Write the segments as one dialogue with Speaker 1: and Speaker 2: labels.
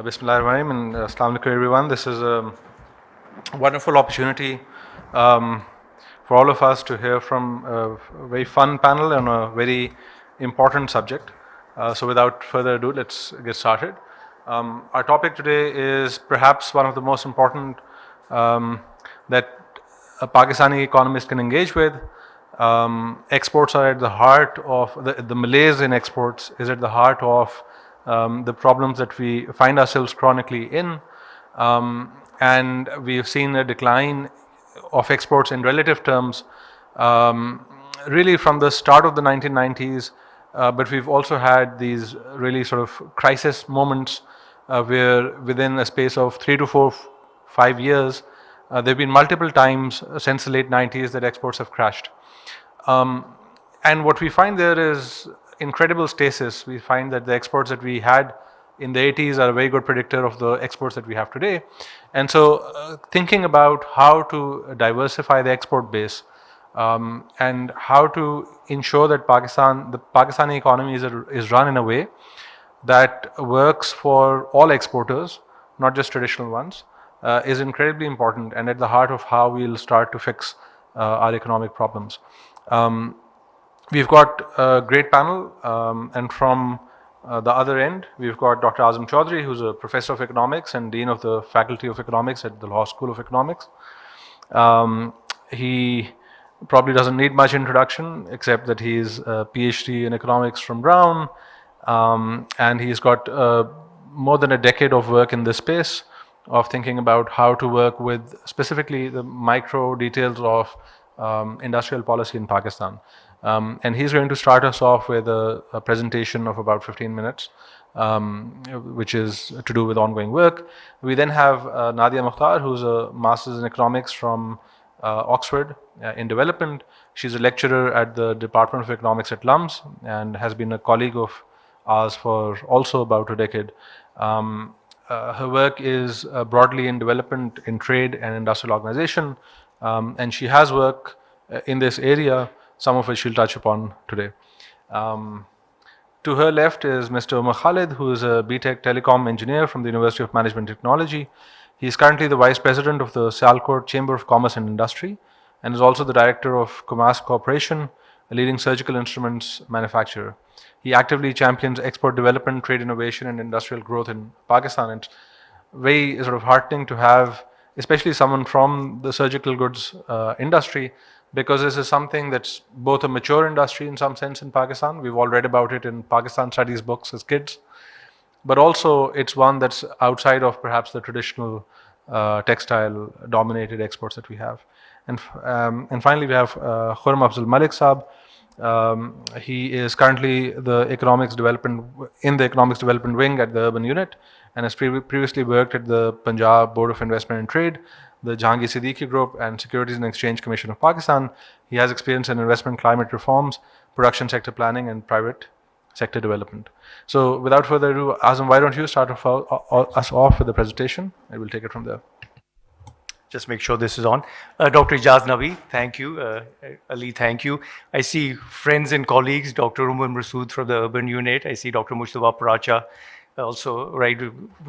Speaker 1: Bismillahirrahmanirrahim and Assalamu alaikum everyone. This is a wonderful opportunity for all of us to hear from a very fun panel on a very important subject. So without further ado, let's get started. Our topic today is perhaps one of the most important that a Pakistani economist can engage with. Exports are at the heart of the malaise in exports is at the heart of the problems that we find ourselves chronically in, and we've seen a decline of exports in relative terms really from the start of the 1990s, but we've also had these really sort of crisis moments where within a space of 3 to 5 years there have been multiple times since the late 90s that exports have crashed. And what we find there is incredible stasis. We find that the exports that we had in the 80s are a very good predictor of the exports that we have today. And so thinking about how to diversify the export base and how to ensure that the Pakistani economy is run in a way that works for all exporters, not just traditional ones, is incredibly important and at the heart of how we'll start to fix our economic problems. We've got a great panel, and from the other end, we've got Dr. Azam Chaudhry, who's a professor of economics and dean of the Faculty of Economics at the Lahore School of Economics. He probably doesn't need much introduction, except that he's a PhD in economics from Brown, and he's got more than a decade of work in this space of thinking about how to work with specifically the micro details of industrial policy in Pakistan. And he's going to start us off with a presentation of about 15 minutes, which is to do with ongoing work. We then have Nadia Mukhtar, who's a master's in economics from Oxford in development. She's a lecturer at the Department of Economics at LUMS and has been a colleague of ours for also about a decade. Her work is broadly in development, in trade and industrial organization, and she has work in this area, some of which she'll touch upon today. To her left is Mr. Umar Khalid, who is a BTech telecom engineer from the University of Management Technology. He is currently the vice president of the Sialkot Chamber of Commerce and Industry and is also the director of Comas Corporation, a leading surgical instruments manufacturer. He actively champions export development, trade innovation, and industrial growth in Pakistan. It's very sort of heartening to have, especially someone from the surgical goods industry, because this is something that's both a mature industry in some sense in Pakistan. We've all read about it in Pakistan studies books as kids, but also it's one that's outside of perhaps the traditional textile dominated exports that we have. And finally we have Khurram Afzal Malik Saab. He is currently the economics development wing at the urban unit and has previously worked at the Punjab Board of Investment and Trade, the Jahangir Siddiqui Group and Securities and Exchange Commission of Pakistan. He has experience in investment climate reforms, production sector planning and private sector development. So without further ado, Azam, why don't you start us off with the presentation and we'll take it from there.
Speaker 2: Just make sure this is on. Dr. Ijaz Nabi, thank you. Ali, thank you. I see friends and colleagues, Dr. Umar Masood from the urban unit. I see Dr. Mustafa Paracha, also right,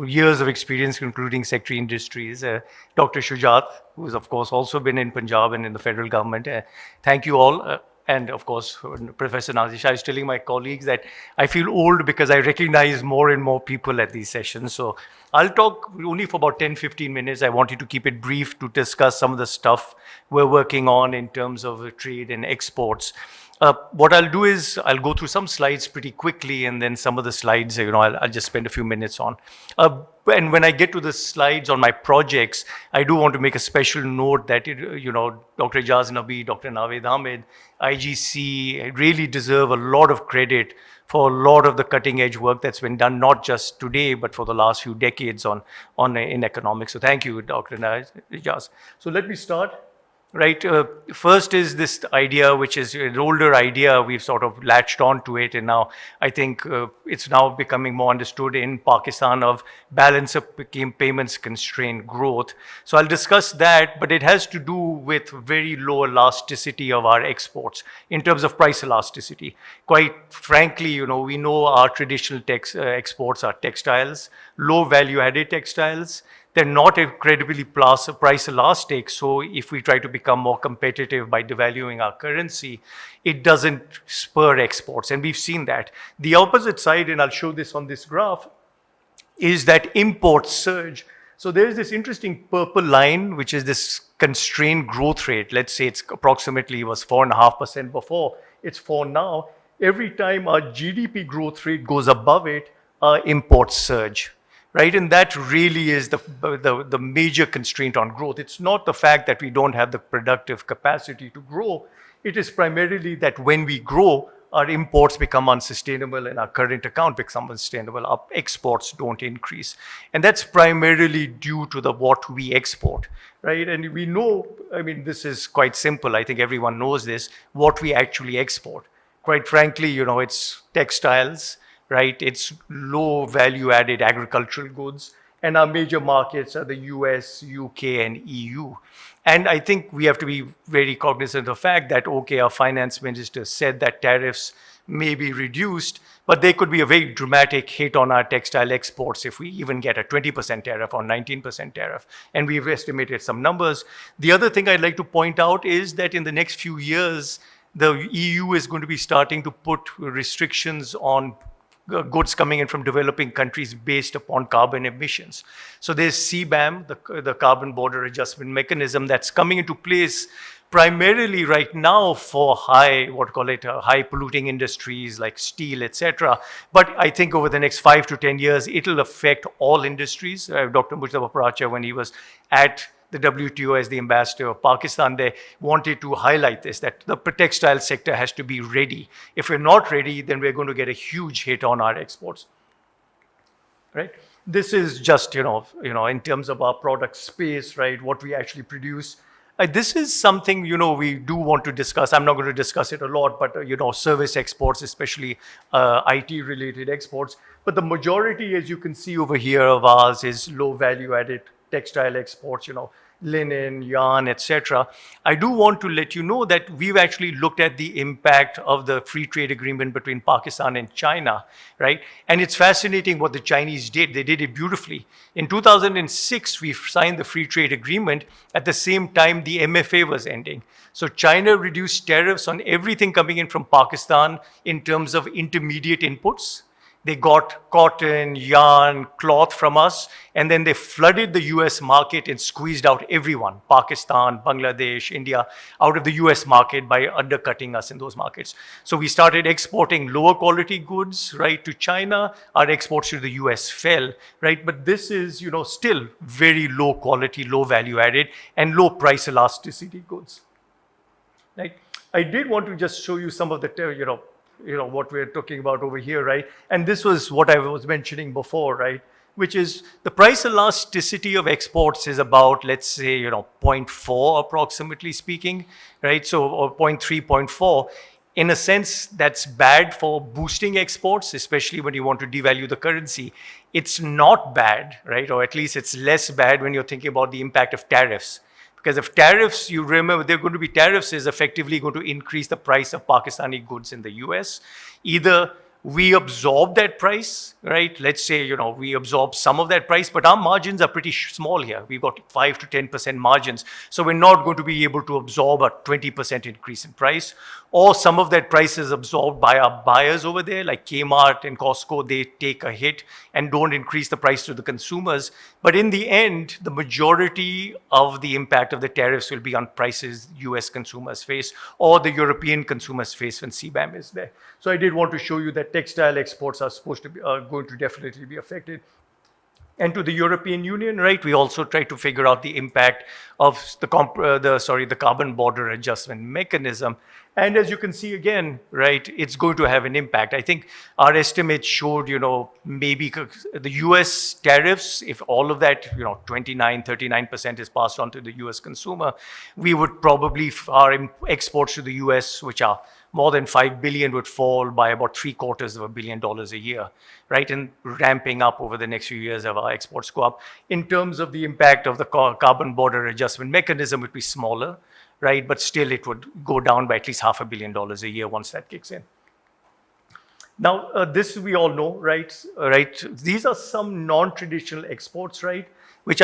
Speaker 2: years of experience, including secretary industries. Dr. Shujat, who's of course also been in Punjab and in the federal government. Thank you all. And of course, Professor Nazish, I was telling my colleagues that I feel old because I recognize more and more people at these sessions. So I'll talk only for about 10-15 minutes. I wanted to keep it brief to discuss some of the stuff we're working on in terms of trade and exports. What I'll do is I'll go through some slides pretty quickly, and then some of the slides, I'll just spend a few minutes on. And when I get to the slides on my projects, I do want to make a special note that, Dr. Ijaz Nabi, Dr. Naved Ahmed, IGC really deserve a lot of credit for a lot of the cutting edge work that's been done, not just today, but for the last few decades in economics. So thank you, Dr. Ijaz. So let me start. right? First is this idea, which is an older idea. We've sort of latched onto it, and now I think it's now becoming more understood in Pakistan of balance of payments constrained growth. So I'll discuss that, but it has to do with very low elasticity of our exports in terms of price elasticity. Quite frankly, we know our traditional exports are textiles, low value added textiles. They're not incredibly price elastic. So if we try to become more competitive by devaluing our currency, it doesn't spur exports. And we've seen that. The opposite side, and I'll show this on this graph, is that imports surge. So there's this interesting purple line, which is this constrained growth rate. Let's say it's approximately was 4.5% before, it's 4 now. Every time our GDP growth rate goes above it, our imports surge. Right, and that really is the major constraint on growth. It's not the fact that we don't have the productive capacity to grow. It is primarily that when we grow, our imports become unsustainable and our current account becomes unsustainable. Our exports don't increase. And that's primarily due to what we export, right? And we know, I mean, this is quite simple. I think everyone knows this, what we actually export. Quite frankly, it's textiles, right? It's low value added agricultural goods. And our major markets are the US, UK, and EU. And I think we have to be very cognizant of the fact that, okay, our finance minister said that tariffs may be reduced, but there could be a very dramatic hit on our textile exports if we even get a 20% tariff or 19% tariff. And we've estimated some numbers. The other thing I'd like to point out is that in the next few years, the EU is going to be starting to put restrictions on goods coming in from developing countries based upon carbon emissions. So there's CBAM, the Carbon Border Adjustment Mechanism, that's coming into place primarily right now for high polluting industries like steel, etc. But I think over the next 5 to 10 years, it'll affect all industries. Dr. Mujtaba Paracha, when he was at the WTO as the ambassador of Pakistan, they wanted to highlight this, that the textile sector has to be ready. If we're not ready, then we're going to get a huge hit on our exports, right? This is just, in terms of our product space, right, what we actually produce. This is something, we do want to discuss. I'm not going to discuss it a lot, but, service exports, especially IT-related exports. But the majority, as you can see over here, of ours is low value-added textile exports, linen, yarn, etc. I do want to let you know that we've actually looked at the impact of the free trade agreement between Pakistan and China, right? And it's fascinating what the Chinese did. They did it beautifully. In 2006, we signed the free trade agreement. At the same time, the MFA was ending. So China reduced tariffs on everything coming in from Pakistan in terms of intermediate inputs. They got cotton, yarn, cloth from us, and then they flooded the US market and squeezed out everyone, Pakistan, Bangladesh, India, out of the US market by undercutting us in those markets. So we started exporting lower quality goods, right, to China. Our exports to the US fell, right? But this is, still very low quality, low value added, and low price elasticity goods, right? I did want to just show you some of the, what we're talking about over here, right? And this was what I was mentioning before, right? Which is the price elasticity of exports is about, let's say, 0.4 approximately speaking, right? So, or 0.3, 0.4. In a sense, that's bad for boosting exports, especially when you want to devalue the currency. It's not bad, right? Or at least it's less bad when you're thinking about the impact of tariffs. Because if tariffs, you remember, they're going to be tariffs is effectively going to increase the price of Pakistani goods in the US. Either we absorb that price, right? Let's say, we absorb some of that price, but our margins are pretty small here. We've got 5 to 10% margins. So we're not going to be able to absorb a 20% increase in price. Or some of that price is absorbed by our buyers over there, like Kmart and Costco. They take a hit and don't increase the price to the consumers. But in the end, the majority of the impact of the tariffs will be on prices US consumers face or the European consumers face when CBAM is there. So I did want to show you that textile exports are going to definitely be affected. And to the European Union, right, we also try to figure out the impact of the carbon border adjustment mechanism. And as you can see again, right, it's going to have an impact. I think our estimates showed, maybe the US tariffs, if all of that, 39% is passed on to the US consumer, we would probably, our exports to the US, which are more than 5 billion, would fall by about $750 million a year, right? And ramping up over the next few years as our exports go up. In terms of the impact of the carbon border adjustment mechanism, it would be smaller, right? But still it would go down by at least $500 million a year once that kicks in. Now, this we all know, right? These are some non-traditional exports, right? Which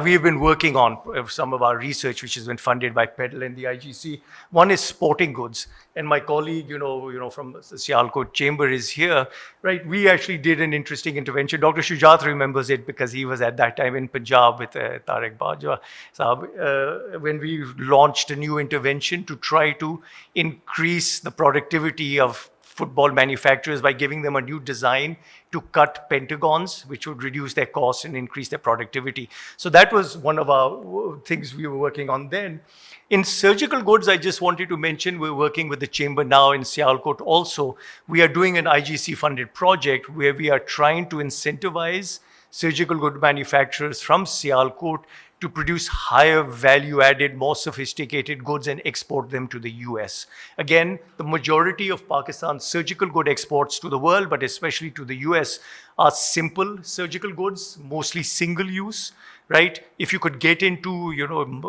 Speaker 2: we've been working on, some of our research, which has been funded by PEDAL and the IGC. One is sporting goods, and my colleague, from the Sialkot Chamber is here, right? We actually did an interesting intervention. Dr. Shujat remembers it because he was at that time in Punjab with Tarek Bajwa Sahab, when we launched a new intervention to try to increase the productivity of football manufacturers by giving them a new design to cut pentagons, which would reduce their costs and increase their productivity. So that was one of our things we were working on then. In surgical goods, I just wanted to mention, we're working with the chamber now in Sialkot also. We are doing an IGC-funded project where we are trying to incentivize surgical good manufacturers from Sialkot to produce higher value-added, more sophisticated goods and export them to the US. Again, the majority of Pakistan's surgical good exports to the world, but especially to the US, are simple surgical goods, mostly single-use, right? If you could get into,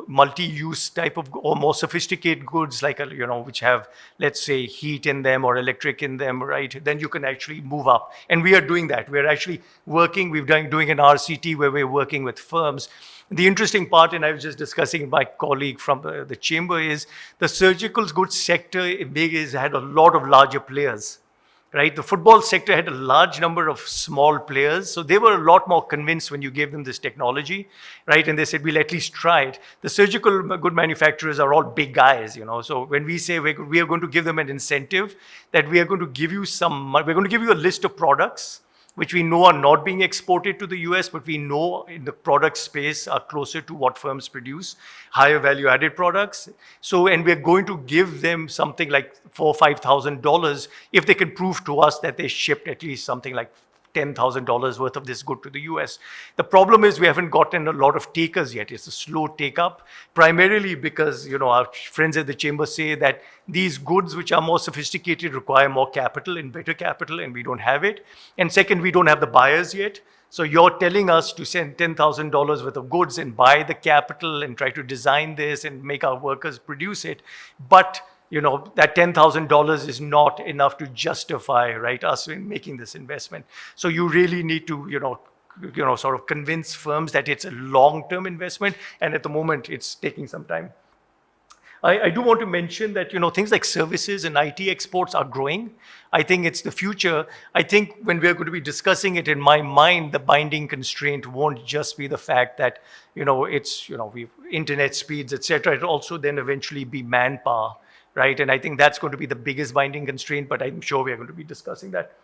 Speaker 2: multi-use type of, or more sophisticated goods like, which have, let's say, heat in them or electric in them, right? Then you can actually move up. And we are doing that. We're actually working, doing an RCT where we're working with firms. The interesting part, and I was just discussing with my colleague from the chamber, is the surgical goods sector has had a lot of larger players, right? The football sector had a large number of small players, so they were a lot more convinced when you gave them this technology, right? And they said, we'll at least try it. The surgical good manufacturers are all big guys, so when we say we are going to give them an incentive, that we are going to give you we're going to give you a list of products which we know are not being exported to the US, but we know in the product space are closer to what firms produce, higher value added products. So, and we're going to give them something like $4,000 or $5,000 if they can prove to us that they shipped at least something like $10,000 worth of this good to the US. The problem is we haven't gotten a lot of takers yet. It's a slow take up, primarily because, our friends at the chamber say that these goods which are more sophisticated require more capital and better capital, and we don't have it. And second, we don't have the buyers yet. So you're telling us to send $10,000 worth of goods and buy the capital and try to design this and make our workers produce it. But that $10,000 is not enough to justify, right, us in making this investment. So you really need to, sort of convince firms that it's a long-term investment, and at the moment it's taking some time. I do want to mention that, things like services and IT exports are growing. I think it's the future. I think when we're going to be discussing it, in my mind, the binding constraint won't just be the fact that, it's, we've internet speeds, etc. It'll also then eventually be manpower. Right, and I think that's going to be the biggest binding constraint, but I'm sure we are going to be discussing that.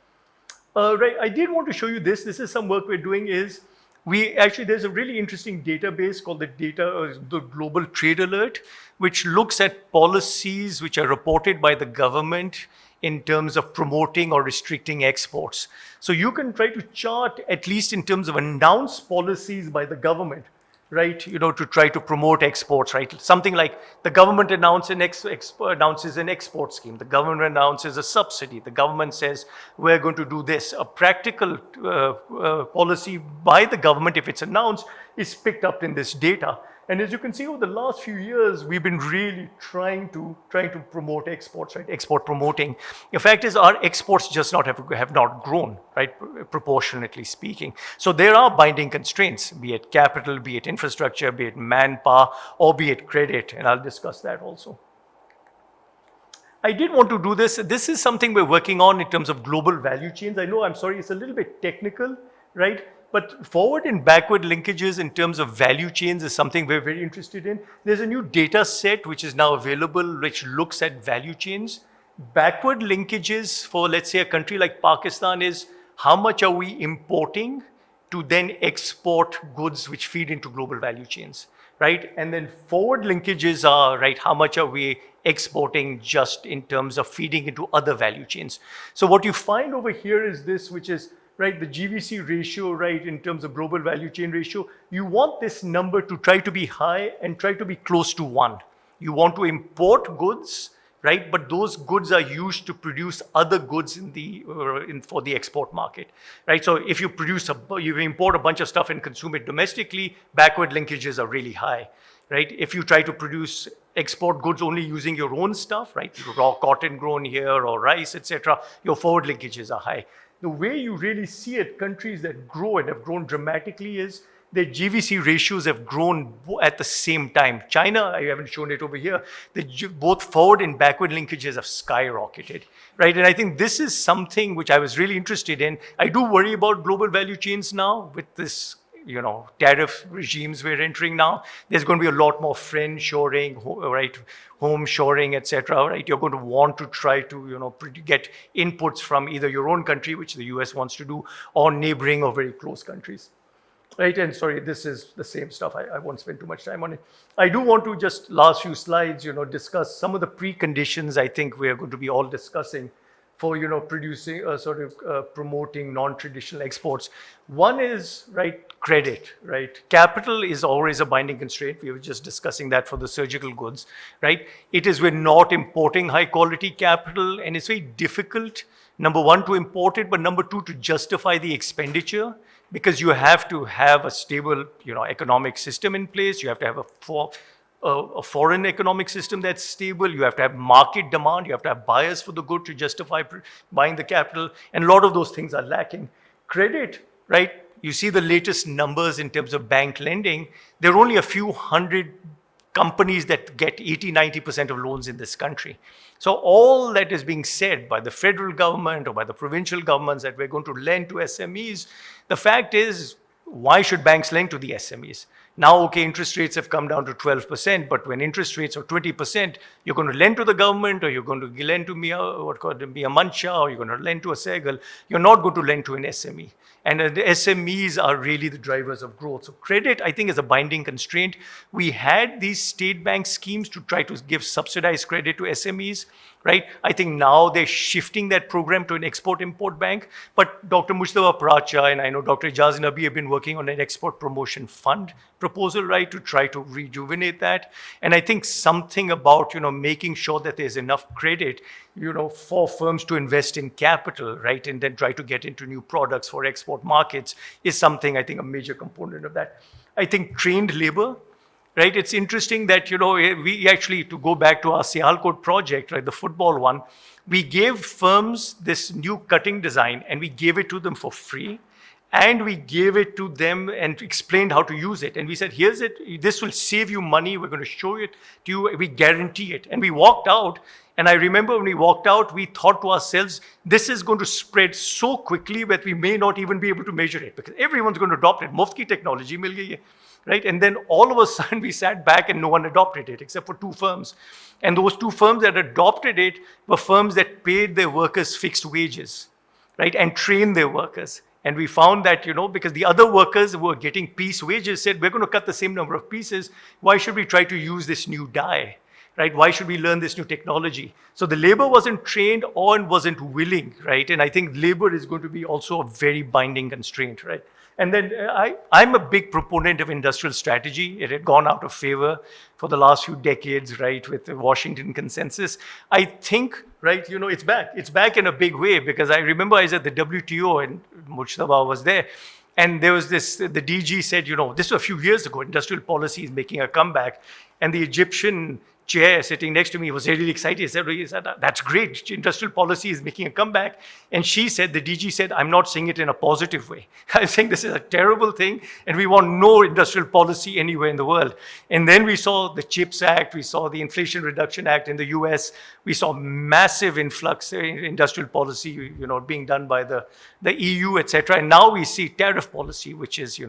Speaker 2: Right, I did want to show you this. This is some work we're doing. There's a really interesting database called the Global Trade Alert, which looks at policies which are reported by the government in terms of promoting or restricting exports. So you can try to chart, at least in terms of announced policies by the government, right, to try to promote exports, right? Something like the government announces an export scheme. The government announces a subsidy. The government says, we're going to do this. A practical policy by the government, if it's announced, is picked up in this data. And as you can see, over the last few years, we've been really trying to promote exports, right? Export promoting. The fact is, our exports just have not grown, right? Proportionately speaking. So there are binding constraints, be it capital, be it infrastructure, be it manpower, or be it credit. And I'll discuss that also. I did want to do this. This is something we're working on in terms of global value chains. I know, I'm sorry, it's a little bit technical, right? But forward and backward linkages in terms of value chains is something we're very interested in. There's a new data set which is now available, which looks at value chains. Backward linkages for, let's say, a country like Pakistan is how much are we importing to then export goods which feed into global value chains, right? And then forward linkages are, right, how much are we exporting just in terms of feeding into other value chains. So what you find over here is this, which is, right, the GVC ratio, right, in terms of global value chain ratio. You want this number to try to be high and try to be close to 1. You want to import goods, right? But those goods are used to produce other goods for the export market, right? So if you you import a bunch of stuff and consume it domestically, backward linkages are really high, right? If you try to export goods only using your own stuff, right? Raw cotton grown here or rice, etc., your forward linkages are high. The way you really see it, countries that grow and have grown dramatically is their GVC ratios have grown at the same time. China, I haven't shown it over here, both forward and backward linkages have skyrocketed, right? And I think this is something which I was really interested in. I do worry about global value chains now with this, tariff regimes we're entering now. There's going to be a lot more friend shoring, right, home shoring, etc. Right? You're going to want to try to, get inputs from either your own country, which the US wants to do, or neighboring or very close countries. Right, and sorry, this is the same stuff. I won't spend too much time on it. I do want to just last few slides, discuss some of the preconditions I think we are going to be all discussing for, producing, promoting non-traditional exports. One is, right, credit, right? Capital is always a binding constraint. We were just discussing that for the surgical goods, right? It is we're not importing high quality capital, and it's very difficult, number one, to import it, but number two, to justify the expenditure, because you have to have a stable, economic system in place. You have to have a foreign economic system that's stable. You have to have market demand. You have to have buyers for the good to justify buying the capital. And a lot of those things are lacking. Credit, right? You see the latest numbers in terms of bank lending. There are only a few hundred companies that get 80-90% of loans in this country. So all that is being said by the federal government or by the provincial governments that we're going to lend to SMEs, the fact is, why should banks lend to the SMEs? Now, okay, interest rates have come down to 12%, but when interest rates are 20%, you're going to lend to the government, or you're going to lend to Mia Mancha, or you're going to lend to a Segal. You're not going to lend to an SME. And the SMEs are really the drivers of growth. So credit, I think, is a binding constraint. We had these state bank schemes to try to give subsidized credit to SMEs, right? I think now they're shifting that program to an export-import bank. But Dr. Mujtaba Pracha and I know Dr. Ijaz Nabi have been working on an export promotion fund proposal, right, to try to rejuvenate that. And I think something about, making sure that there's enough credit, for firms to invest in capital, right, and then try to get into new products for export markets is something, I think, a major component of that. I think trained labor, right? It's interesting that, we actually, to go back to our Sialkot project, right, the football one, we gave firms this new cutting design and we gave it to them for free. And we gave it to them and explained how to use it. And we said, here's it, this will save you money. We're going to show it to you. We guarantee it. And we walked out. And I remember when we walked out, we thought to ourselves, this is going to spread so quickly that we may not even be able to measure it, because everyone's going to adopt it. Muft ki technology mil gayi hai, right? And then all of a sudden we sat back and no one adopted it except for 2 firms. And those 2 firms that adopted it were firms that paid their workers fixed wages, right? And trained their workers. And we found that, because the other workers who were getting piece wages said, we're going to cut the same number of pieces. Why should we try to use this new dye, right? Why should we learn this new technology? So the labor wasn't trained or wasn't willing, right? And I think labor is going to be also a very binding constraint, right? And then I'm a big proponent of industrial strategy. It had gone out of favor for the last few decades, right, with the Washington Consensus. I think, right, it's back. It's back in a big way, because I remember I was at the WTO and Mujtaba was there. And there was this, the DG said, this was a few years ago, industrial policy is making a comeback. And the Egyptian chair sitting next to me was really excited. He said, that's great. Industrial policy is making a comeback. And she said, the DG said, I'm not saying it in a positive way. I'm saying this is a terrible thing, and we want no industrial policy anywhere in the world. And then we saw the CHIPS Act, we saw the Inflation Reduction Act in the US, we saw massive influx in industrial policy, being done by the EU, etc. And now we see tariff policy, which is,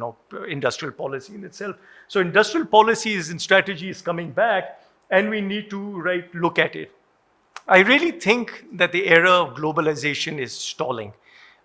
Speaker 2: industrial policy in itself. So industrial policies and strategy is coming back, and we need to, right, look at it. I really think that the era of globalization is stalling.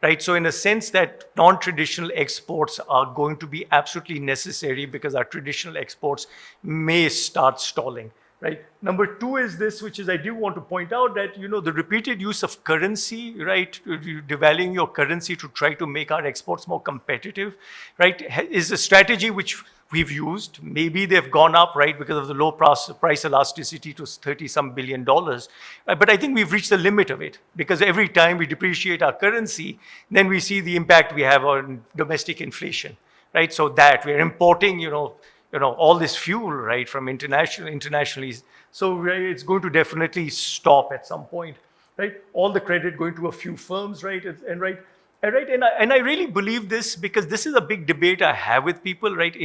Speaker 2: right? So in a sense that non-traditional exports are going to be absolutely necessary because our traditional exports may start stalling, right? Number two is this, which is I do want to point out that, the repeated use of currency, right, devaluing your currency to try to make our exports more competitive, right, is a strategy which we've used. Maybe they've gone up, right, because of the low price elasticity to 30-some billion dollars. But I think we've reached the limit of it, because every time we depreciate our currency, then we see the impact we have on domestic inflation, right? So that we're importing, all this fuel, right, from internationally. So right, it's going to definitely stop at some point, right? All the credit going to a few firms, right? And I really believe this, because this is a big debate I have with people, right?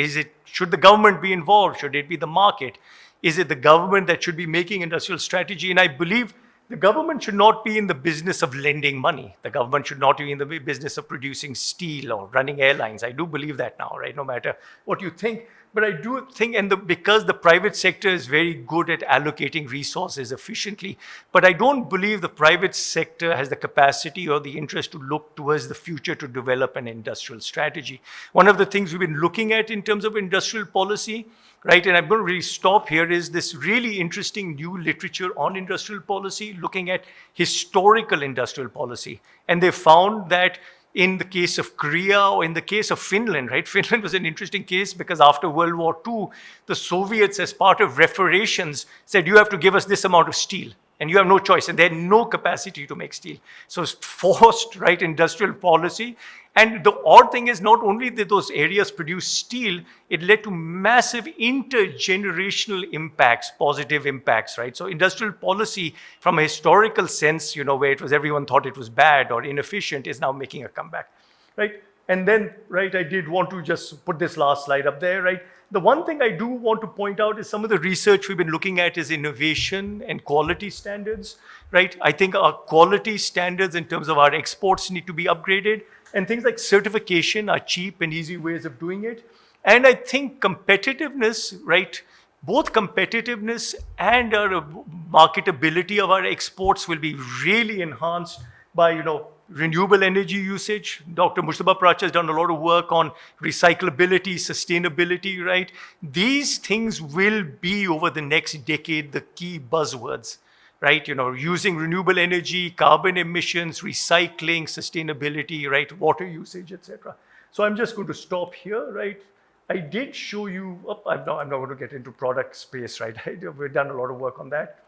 Speaker 2: Should the government be involved? Should it be the market? Is it the government that should be making industrial strategy? And I believe the government should not be in the business of lending money. The government should not be in the business of producing steel or running airlines. I do believe that now, right? No matter what you think. But I do think, because the private sector is very good at allocating resources efficiently, but I don't believe the private sector has the capacity or the interest to look towards the future to develop an industrial strategy. One of the things we've been looking at in terms of industrial policy, right, and I'm going to really stop here, is this really interesting new literature on industrial policy, looking at historical industrial policy. And they found that in the case of Korea or in the case of Finland, right? Finland was an interesting case because after World War II, the Soviets, as part of reparations, said, you have to give us this amount of steel. And you have no choice. And they had no capacity to make steel. So it's forced, right, industrial policy. And the odd thing is, not only did those areas produce steel, it led to massive intergenerational impacts, positive impacts, right? So industrial policy, from a historical sense, where it was everyone thought it was bad or inefficient, is now making a comeback, right? And then, right, I did want to just put this last slide up there, right? The one thing I do want to point out is some of the research we've been looking at is innovation and quality standards, right? I think our quality standards in terms of our exports need to be upgraded, and things like certification are cheap and easy ways of doing it. And I think competitiveness, right, both competitiveness and our marketability of our exports will be really enhanced by, renewable energy usage. Dr. Mujtaba Paracha has done a lot of work on recyclability, sustainability, right? These things will be, over the next decade, the key buzzwords, right? Using renewable energy, carbon emissions, recycling, sustainability, right? Water usage, etc. So I'm just going to stop here, right? I did show you, I'm not going to get into product space, right? We've done a lot of work on that.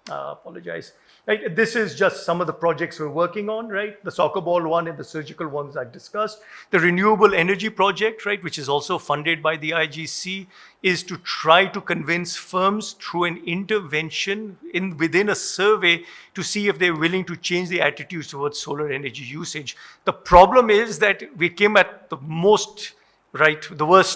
Speaker 2: Apologize. Right, this is just some of the projects we're working on, right? The soccer ball one and the surgical ones I've discussed. The renewable energy project, right, which is also funded by the IGC, is to try to convince firms through an intervention within a survey to see if they're willing to change the attitudes towards solar energy usage. The problem is that we came at the worst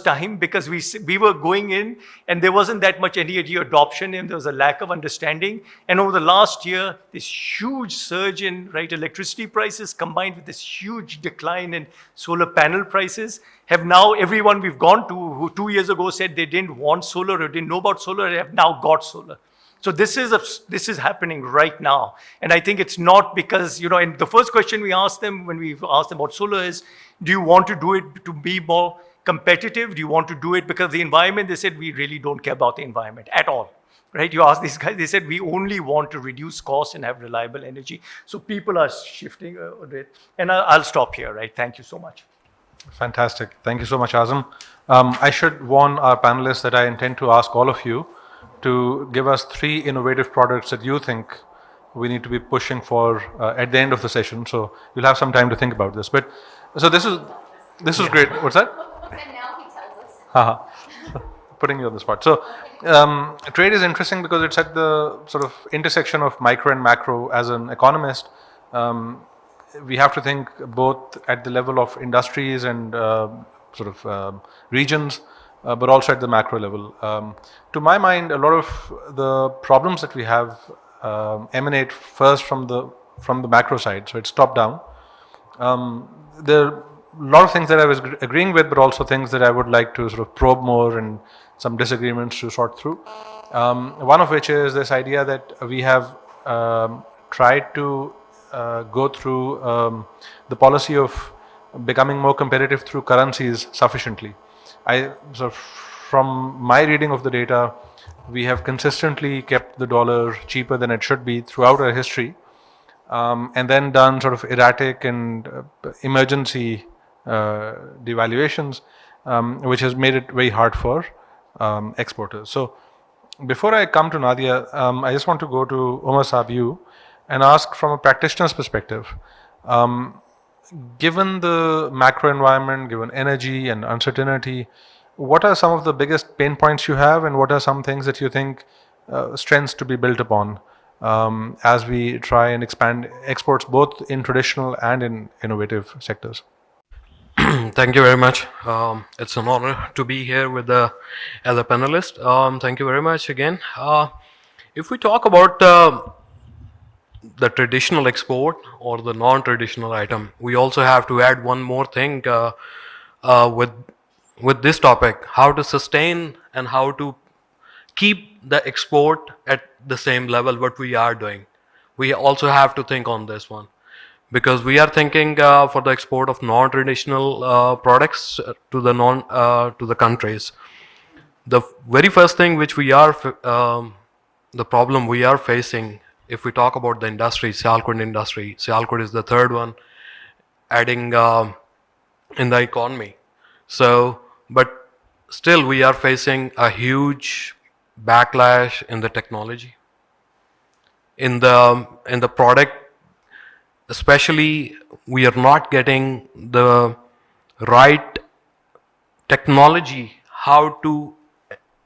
Speaker 2: time, because we were going in and there wasn't that much energy adoption and there was a lack of understanding. And over the last year, this huge surge in electricity prices combined with this huge decline in solar panel prices have now, everyone we've gone to who 2 years ago said they didn't want solar or didn't know about solar, they have now got solar. So this is happening right now. And I think it's not because, and the first question we asked them when we asked them about solar is, do you want to do it to be more competitive? Do you want to do it because of the environment? They said, we really don't care about the environment at all, right? You ask these guys, they said, we only want to reduce costs and have reliable energy. So people are shifting a bit. And I'll stop here, right? Thank you so much.
Speaker 1: Fantastic. Thank you so much, Azam. I should warn our panelists that I intend to ask all of you to give us 3 innovative products that you think we need to be pushing for at the end of the session. So you'll have some time to think about this. But so this is great. What's that?
Speaker 3: And now he tells us.
Speaker 1: Putting you on the spot. So trade is interesting because it's at the sort of intersection of micro and macro. As an economist, we have to think both at the level of industries and regions, but also at the macro level. To my mind, a lot of the problems that we have emanate first from the macro side. So it's top down. There are a lot of things that I was agreeing with, but also things that I would like to sort of probe more and some disagreements to sort through. One of which is this idea that we have tried to go through the policy of becoming more competitive through currencies sufficiently. So from my reading of the data, we have consistently kept the dollar cheaper than it should be throughout our history, and then done sort of erratic and emergency devaluations, which has made it very hard for exporters. So before I come to Nadia, I just want to go to Umar Saab, you, and ask from a practitioner's perspective, given the macro environment, given energy and uncertainty, what are some of the biggest pain points you have, and what are some things that you think strengths to be built upon as we try and expand exports both in traditional and in innovative sectors?
Speaker 4: Thank you very much. It's an honor to be here with as a panelist. Thank you very much again. If we talk about the traditional export or the non-traditional item, we also have to add one more thing with this topic: how to sustain and how to keep the export at the same level what we are doing. We also have to think on this one, because we are thinking for the export of non-traditional products to the countries. The very first thing which we are the problem we are facing, if we talk about the industry, Sialkot industry, Sialkot is the third one adding in the economy. So, but still we are facing a huge backlash in the technology, in the product. Especially, we are not getting the right technology how to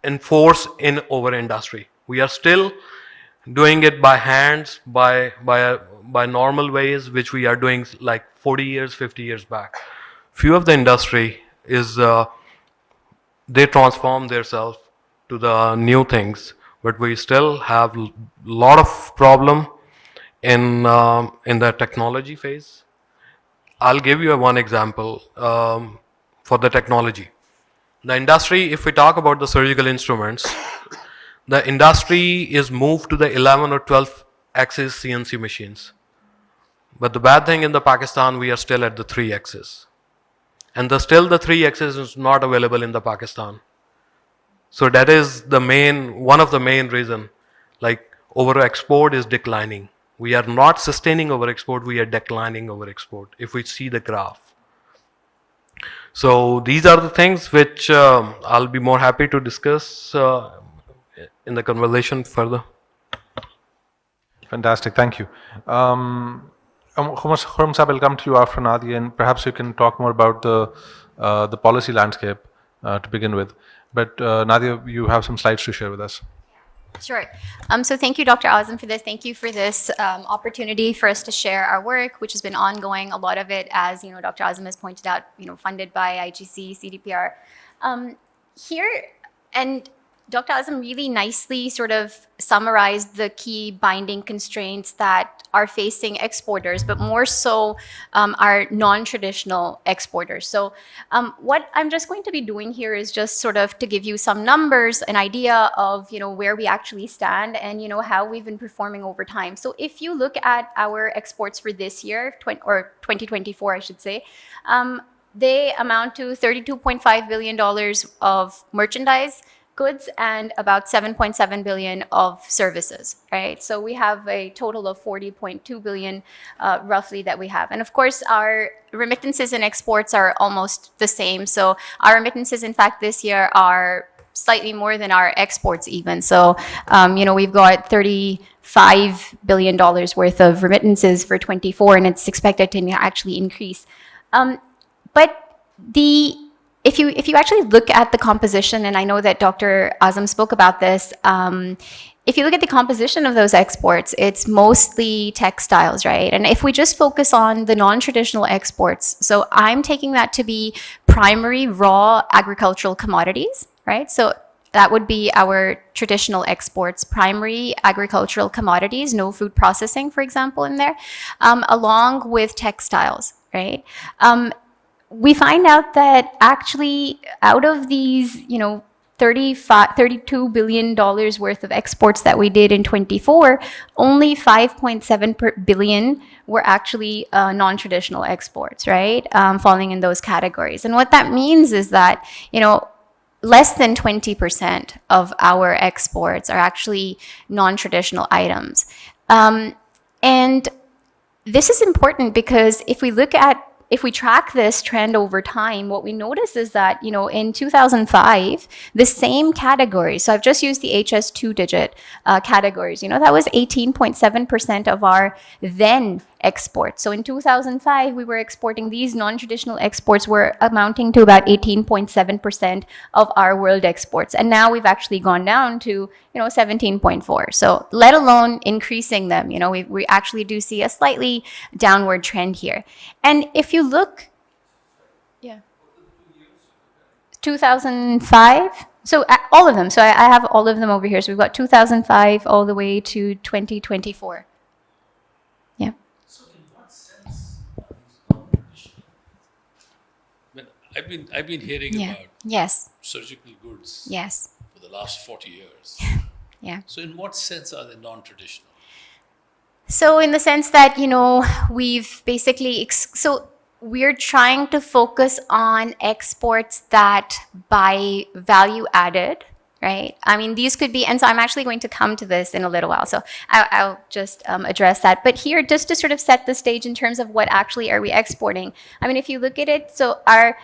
Speaker 4: enforce in our industry. We are still doing it by hands, by normal ways, which we are doing like 40 years, 50 years back. Few of the industry is they transform themselves to the new things, but we still have a lot of problem in the technology phase. I'll give you one example for the technology. The industry, if we talk about the surgical instruments, the industry is moved to the 11 or 12 axis CNC machines. But the bad thing in the Pakistan, we are still at the 3 axis. And still the 3 axis is not available in the Pakistan. So that is one of the main reason, like our export is declining. We are not sustaining our export, we are declining our export, if we see the graph. So these are the things which I'll be more happy to discuss in the conversation further.
Speaker 1: Fantastic, thank you. Khurram Saab, will come to you after Nadia, and perhaps you can talk more about the policy landscape to begin with. But Nadia, you have some slides to share with us.
Speaker 3: Sure. So thank you, Dr. Azam, for this. Thank you for this opportunity for us to share our work, which has been ongoing. A lot of it, as Dr. Azam has pointed out, funded by IGC, CDPR. Here, and Dr. Azam really nicely sort of summarized the key binding constraints that are facing exporters, but more so our non-traditional exporters. So what I'm just going to be doing here is just sort of to give you some numbers, an idea of where we actually stand and how we've been performing over time. So if you look at our exports for this year, or 2024, I should say, they amount to $32.5 billion of merchandise goods and about 7.7 billion of services, right? So we have a total of 40.2 billion roughly that we have. And of course, our remittances and exports are almost the same. So our remittances, in fact, this year are slightly more than our exports even. So, we've got $35 billion worth of remittances for 24, and it's expected to actually increase. But if you actually look at the composition, and I know that Dr. Azam spoke about this, if you look at the composition of those exports, it's mostly textiles, right? And if we just focus on the non-traditional exports, so I'm taking that to be primary raw agricultural commodities, right? So that would be our traditional exports, primary agricultural commodities, no food processing, for example, in there, along with textiles, right? We find out that actually out of these, $32 billion worth of exports that we did in 24, only 5.7 billion were actually non-traditional exports, right? Falling in those categories. And what that means is that, less than 20% of our exports are actually non-traditional items. And this is important because if we track this trend over time, what we notice is that, in 2005, the same category, so I've just used the HS 2-digit categories, that was 18.7% of our then exports. So in 2005, we were exporting, these non-traditional exports were amounting to about 18.7% of our world exports. And now we've actually gone down to, 17.4. So let alone increasing them, we actually do see a slightly downward trend here. And if you look, 2005, so all of them. So I have all of them over here. So we've got 2005 all the way to 2024. Yeah.
Speaker 5: So in what sense are these non-traditional? I've been hearing about
Speaker 3: Yes.
Speaker 5: surgical goods
Speaker 3: Yes.
Speaker 5: for the last 40 years.
Speaker 3: Yeah.
Speaker 5: So in what sense are they non-traditional?
Speaker 3: So in the sense that, we've basically, so we're trying to focus on exports that by value added, right? I mean, these could be, and so I'm actually going to come to this in a little while. So I'll just address that. But here, just to sort of set the stage in terms of what actually are we exporting. I mean, if you look at it, so our,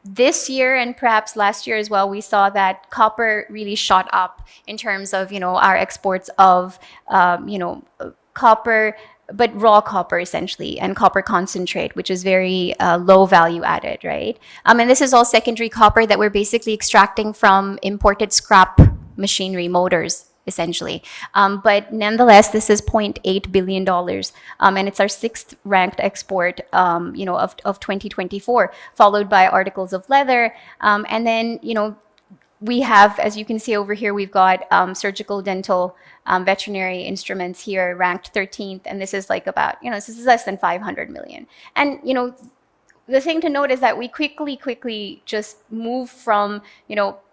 Speaker 3: this year and perhaps last year as well, we saw that copper really shot up in terms of, our exports of, copper, but raw copper essentially, and copper concentrate, which is very low value added, right? And this is all secondary copper that we're basically extracting from imported scrap machinery, motors, essentially. But nonetheless, this is $0.8 billion, and it's our 6th ranked export, of 2024, followed by articles of leather, and then, we have, as you can see over here, we've got surgical, dental, veterinary instruments here ranked 13th, and this is like about, this is less than 500 million. And, the thing to note is that we quickly just move from,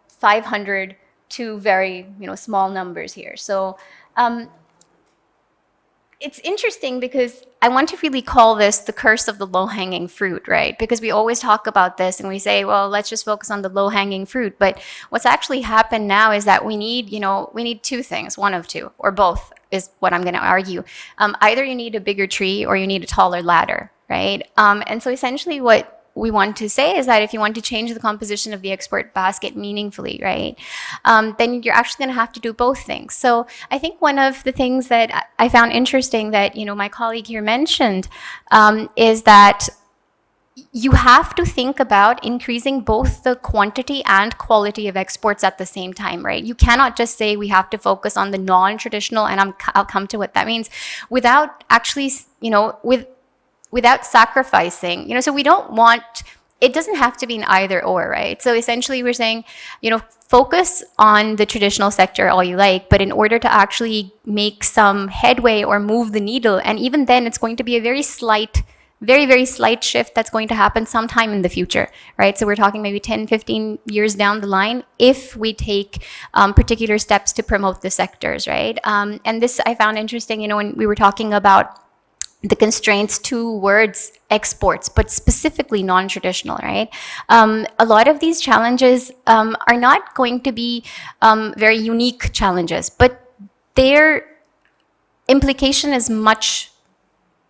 Speaker 3: 500 to very, small numbers here. So it's interesting because I want to really call this the curse of the low-hanging fruit, right? Because we always talk about this and we say, well, let's just focus on the low-hanging fruit. But what's actually happened now is that we need, we need two things, one of two, or both is what I'm going to argue. Either you need a bigger tree or you need a taller ladder, right? And so essentially what we want to say is that if you want to change the composition of the export basket meaningfully, right, then you're actually going to have to do both things. So I think one of the things that I found interesting that, my colleague here mentioned is that you have to think about increasing both the quantity and quality of exports at the same time, right? You cannot just say we have to focus on the non-traditional, and I'll come to what that means, without actually, without sacrificing, so we don't want, it doesn't have to be an either or, right? So essentially we're saying, focus on the traditional sector all you like, but in order to actually make some headway or move the needle, and even then it's going to be a very slight, very slight shift that's going to happen sometime in the future, right? So we're talking maybe 10, 15 years down the line if we take particular steps to promote the sectors, right? And this I found interesting, when we were talking about the constraints towards exports, but specifically non-traditional, right? A lot of these challenges are not going to be very unique challenges, but their implication is much,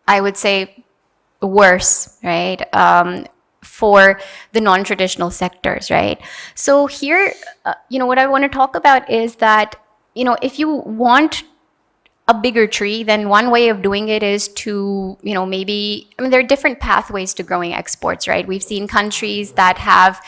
Speaker 3: I would say, worse, right? For the non-traditional sectors, right? So here, what I want to talk about is that, if you want a bigger tree, then one way of doing it is to, maybe, there are different pathways to growing exports, right? We've seen countries that have,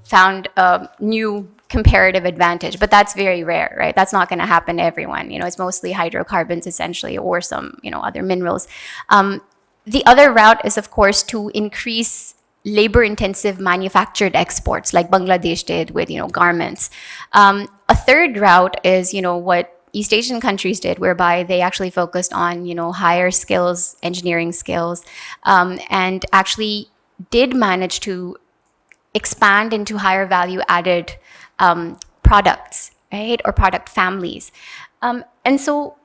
Speaker 3: found a new comparative advantage, but that's very rare, right? That's not going to happen to everyone. It's mostly hydrocarbons essentially, or some, other minerals. The other route is, of course, to increase labor-intensive manufactured exports, like Bangladesh did with, garments. A third route is, what East Asian countries did, whereby they actually focused on, higher skills, engineering skills, and actually did manage to expand into higher value added products, right, or product families. And so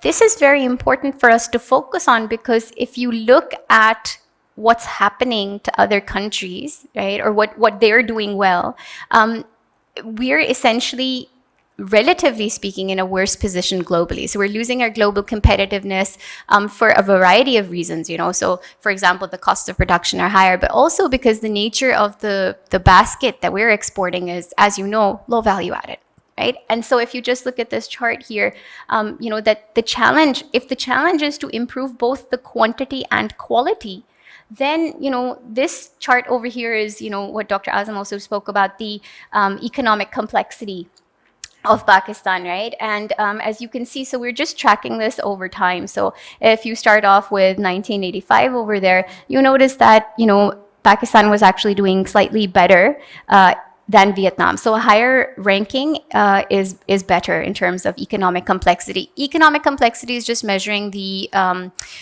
Speaker 3: this is very important for us to focus on, because if you look at what's happening to other countries, right, or what they're doing well, we're essentially, relatively speaking, in a worse position globally. So we're losing our global competitiveness for a variety of reasons, So, for example, the costs of production are higher, but also because the nature of the basket that we're exporting is, as you know, low value added. Right? And so if you just look at this chart here, that the challenge, if the challenge is to improve both the quantity and quality, then, this chart over here is, what Dr. Azam also spoke about, the economic complexity of Pakistan, right? And as you can see, so we're just tracking this over time. So if you start off with 1985 over there, you notice that, Pakistan was actually doing slightly better than Vietnam. So a higher ranking is better in terms of economic complexity. Economic complexity is just measuring the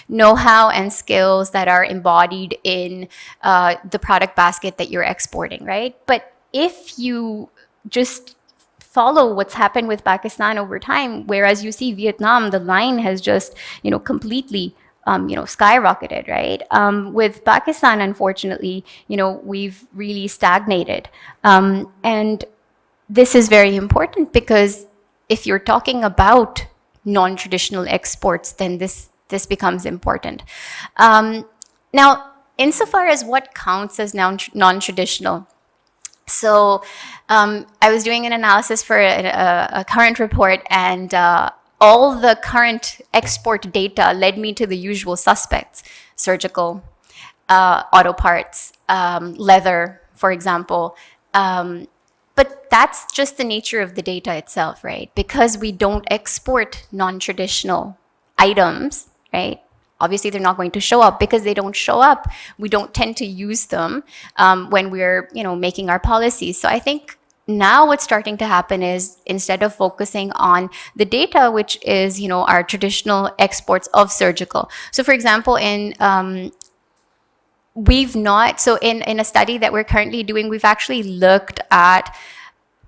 Speaker 3: know-how and skills that are embodied in the product basket that you're exporting, right? But if you just follow what's happened with Pakistan over time, whereas you see Vietnam, the line has just, completely skyrocketed, right? With Pakistan, unfortunately, we've really stagnated. And this is very important, because if you're talking about non-traditional exports, then this becomes important. Now, insofar as what counts as non-traditional, so I was doing an analysis for a current report, and all the current export data led me to the usual suspects: surgical, auto parts, leather, for example. But that's just the nature of the data itself, right? Because we don't export non-traditional items, right? Obviously, they're not going to show up. Because they don't show up, we don't tend to use them when we're, making our policies. So I think now what's starting to happen is, instead of focusing on the data, which is, our traditional exports of surgical. So, for example, in a study that we're currently doing, we've actually looked at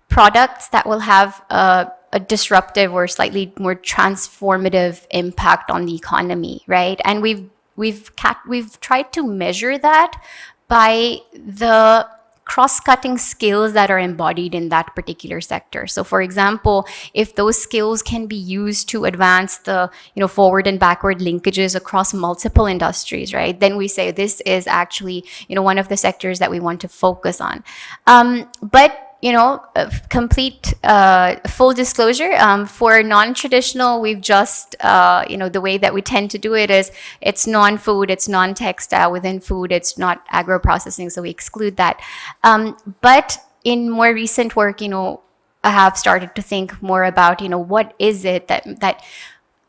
Speaker 3: products that will have a disruptive or slightly more transformative impact on the economy, right? And we've tried to measure that by the cross-cutting skills that are embodied in that particular sector. So, for example, if those skills can be used to advance the forward and backward linkages across multiple industries, right? Then we say this is actually one of the sectors that we want to focus on. But complete full disclosure, for non-traditional, we've just, the way that we tend to do it is, it's non-food, it's non-textile. Within food, it's not agro-processing, so we exclude that. But in more recent work, I have started to think more about, what is it that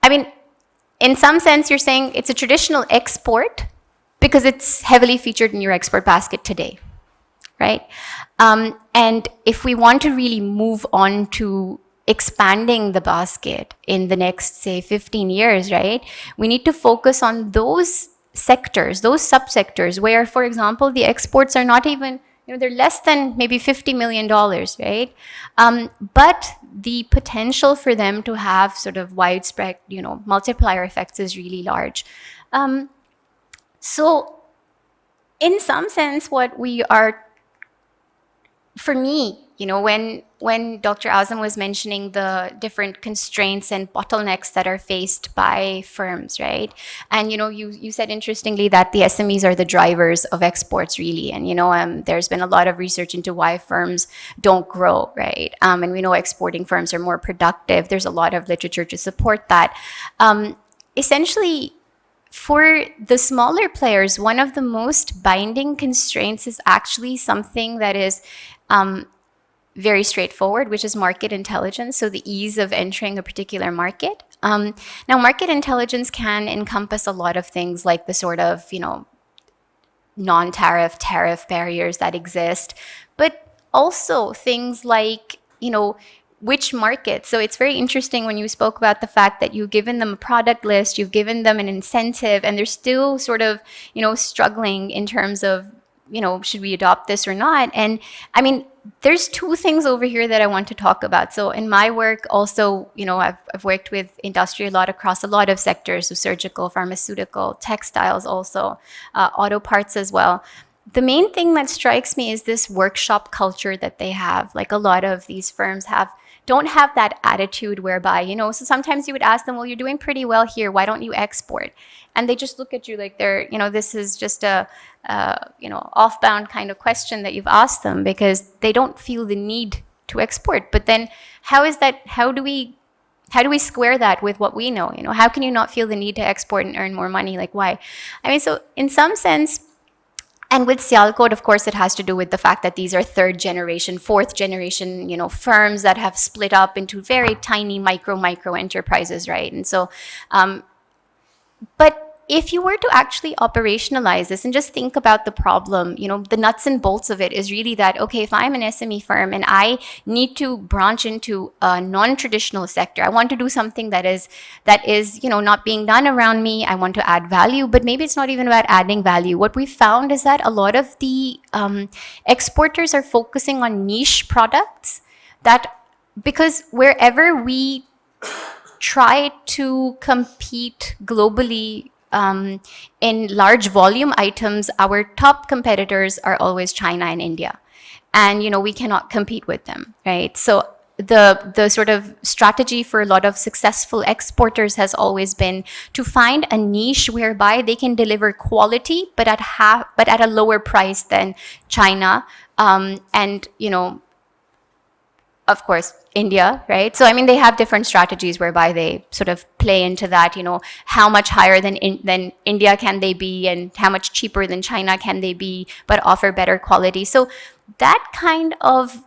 Speaker 3: I mean, in some sense, you're saying it's a traditional export because it's heavily featured in your export basket today, right? And if we want to really move on to expanding the basket in the next, say, 15 years, right, we need to focus on those sectors, those subsectors where, for example, the exports are not even, they're less than maybe $50 million, right? But the potential for them to have sort of widespread, multiplier effects is really large. So in some sense, what we are, for me, when Dr. Azam was mentioning the different constraints and bottlenecks that are faced by firms, right? And, you said interestingly that the SMEs are the drivers of exports, really. And, there's been a lot of research into why firms don't grow, right? And we know exporting firms are more productive. There's a lot of literature to support that. Essentially, for the smaller players, one of the most binding constraints is actually something that is very straightforward, which is market intelligence. So the ease of entering a particular market. Now, market intelligence can encompass a lot of things, like the sort of, non-tariff, tariff barriers that exist, but also things like, which market. So it's very interesting when you spoke about the fact that you've given them a product list, you've given them an incentive, and they're still sort of, struggling in terms of, should we adopt this or not? And I mean, there's two things over here that I want to talk about. So in my work also, I've worked with industry a lot across a lot of sectors, so surgical, pharmaceutical, textiles also, auto parts as well. The main thing that strikes me is this workshop culture that they have. Like a lot of these firms don't have that attitude whereby, so sometimes you would ask them, well, you're doing pretty well here, why don't you export? And they just look at you like this is just a off-bound kind of question that you've asked them, because they don't feel the need to export. But then how do we square that with what we know? How can you not feel the need to export and earn more money? Like, why? I mean, so in some sense, and with Sialkot, of course, it has to do with the fact that these are third generation, fourth generation, firms that have split up into very tiny micro enterprises, right? And so, but if you were to actually operationalize this and just think about the problem, the nuts and bolts of it is really that, okay, if I'm an SME firm and I need to branch into a non-traditional sector, I want to do something that is not being done around me. I want to add value, but maybe it's not even about adding value. What we found is that a lot of the exporters are focusing on niche products because wherever we try to compete globally in large volume items, our top competitors are always China and India. And, we cannot compete with them, right? So the sort of strategy for a lot of successful exporters has always been to find a niche whereby they can deliver quality, but at a lower price than China. And, of course, India, right? So, I mean, they have different strategies whereby they sort of play into that, how much higher than India can they be and how much cheaper than China can they be, but offer better quality. So that kind of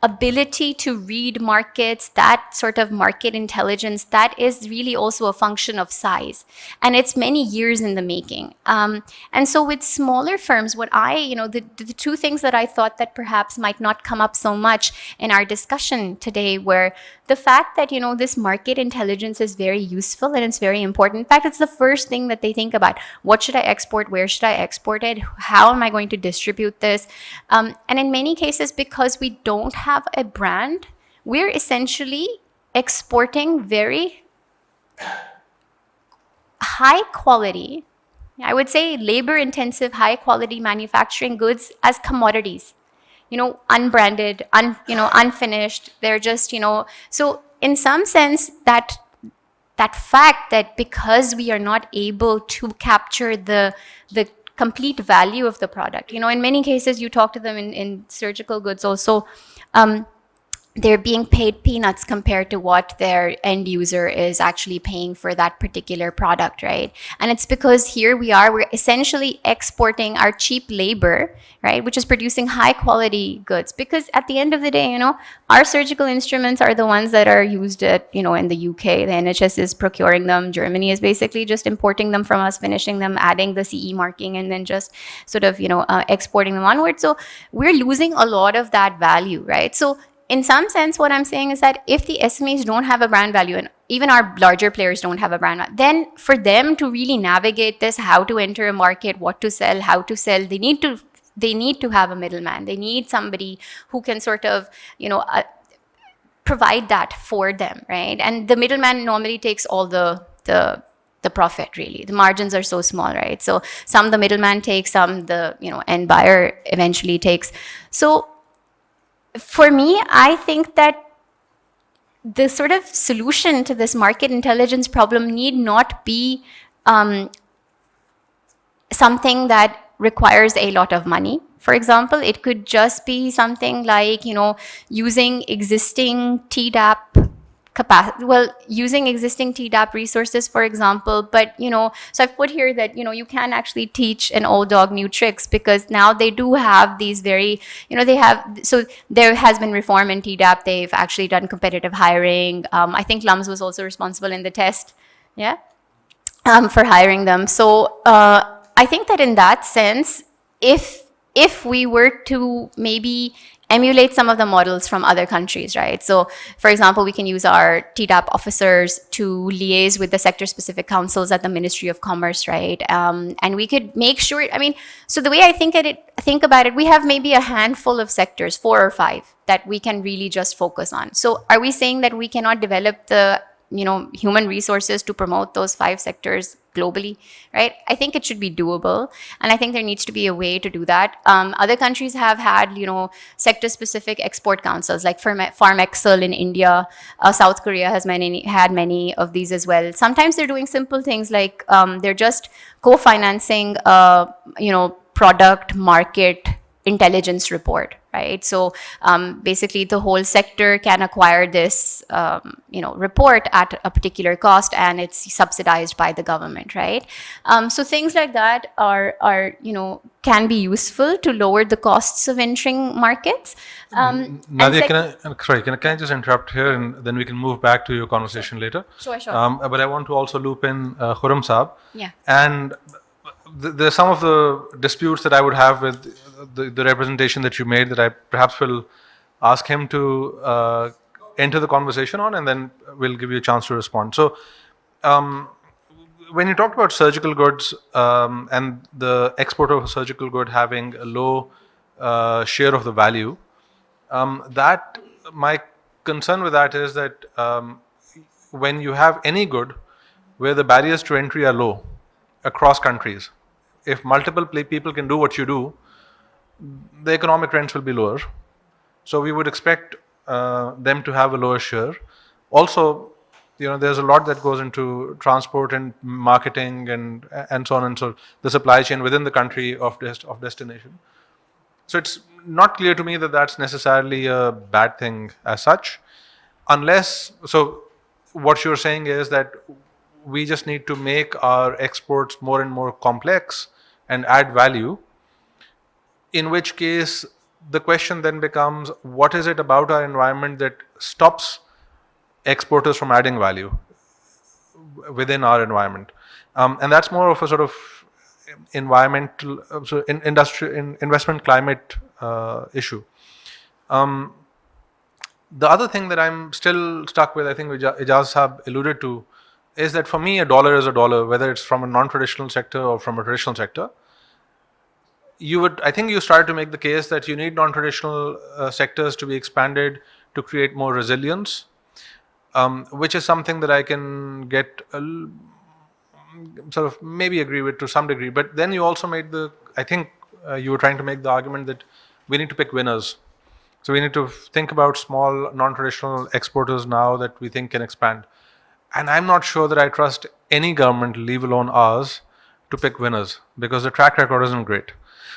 Speaker 3: ability to read markets, that sort of market intelligence, that is really also a function of size. And it's many years in the making. And so with smaller firms, the two things that I thought that perhaps might not come up so much in our discussion today were the fact that, this market intelligence is very useful and it's very important. In fact, it's the first thing that they think about. What should I export? Where should I export it? How am I going to distribute this? And in many cases, because we don't have a brand, we're essentially exporting very high quality, I would say labor intensive, high quality manufacturing goods as commodities, unbranded, unfinished. They're just, so in some sense that fact that because we are not able to capture the complete value of the product, in many cases you talk to them in surgical goods also, they're being paid peanuts compared to what their end user is actually paying for that particular product, right? And it's because here we're essentially exporting our cheap labor, right, which is producing high quality goods. Because at the end of the day, our surgical instruments are the ones that are used at, in the UK. The NHS is procuring them. Germany is basically just importing them from us, finishing them, adding the CE marking, and then just sort of, exporting them onward. So we're losing a lot of that value, right? So in some sense, what I'm saying is that if the SMEs don't have a brand value, and even our larger players don't have a brand value, then for them to really navigate this, how to enter a market, what to sell, how to sell, they need to have a middleman. They need somebody who can sort of, provide that for them, right? And the middleman normally takes all the profit, really. The margins are so small, right? So some the middleman takes, some the end buyer eventually takes. So for me, I think that the sort of solution to this market intelligence problem need not be something that requires a lot of money. For example, it could just be something like, using existing TDAP using existing TDAP resources, for example. But, so I've put here that, you can actually teach an old dog new tricks, because now they do have these very, so there has been reform in TDAP. They've actually done competitive hiring. I think LUMS was also responsible in the test, for hiring them. So I think that in that sense, if we were to maybe emulate some of the models from other countries, right? So, for example, we can use our TDAP officers to liaise with the sector-specific councils at the Ministry of Commerce, right? And we could make sure. I mean, so the way I think about it, we have maybe a handful of sectors, 4 or 5, that we can really just focus on. So, are we saying that we cannot develop the human resources to promote those 5 sectors globally, right? I think it should be doable, and I think there needs to be a way to do that. Other countries have had, sector-specific export councils, like Farm Excel in India. South Korea has had many of these as well. Sometimes they're doing simple things like they're just co-financing, product market intelligence report, right? So basically the whole sector can acquire this report at a particular cost, and it's subsidized by the government, right? So things like that are can be useful to lower the costs of entering markets.
Speaker 1: Nadia, can I just interrupt here, and then we can move back to your conversation later?
Speaker 3: Sure.
Speaker 1: But I want to also loop in Khurram Saab.
Speaker 3: Yeah.
Speaker 1: And there's some of the disputes that I would have with the representation that you made that I perhaps will ask him to enter the conversation on, and then we'll give you a chance to respond. So, when you talked about surgical goods and the export of a surgical good having a low share of the value, that my concern with that is that when you have any good where the barriers to entry are low across countries, if multiple people can do what you do, the economic rents will be lower. So we would expect them to have a lower share. Also, there's a lot that goes into transport and marketing and so on and so the supply chain within the country of destination. So it's not clear to me that that's necessarily a bad thing as such, unless. So what you're saying is that we just need to make our exports more and more complex and add value, in which case the question then becomes, what is it about our environment that stops exporters from adding value within our environment? And that's more of a sort of environmental, investment climate issue. The other thing that I'm still stuck with, I think Ijaz Saab alluded to, is that for me, a dollar is a dollar, whether it's from a non-traditional sector or from a traditional sector. I think you started to make the case that you need non-traditional sectors to be expanded to create more resilience, which is something that I can get sort of maybe agree with to some degree. But then you also made you were trying to make the argument that we need to pick winners. So we need to think about small non-traditional exporters now that we think can expand. And I'm not sure that I trust any government, leave alone ours, to pick winners, because the track record isn't great.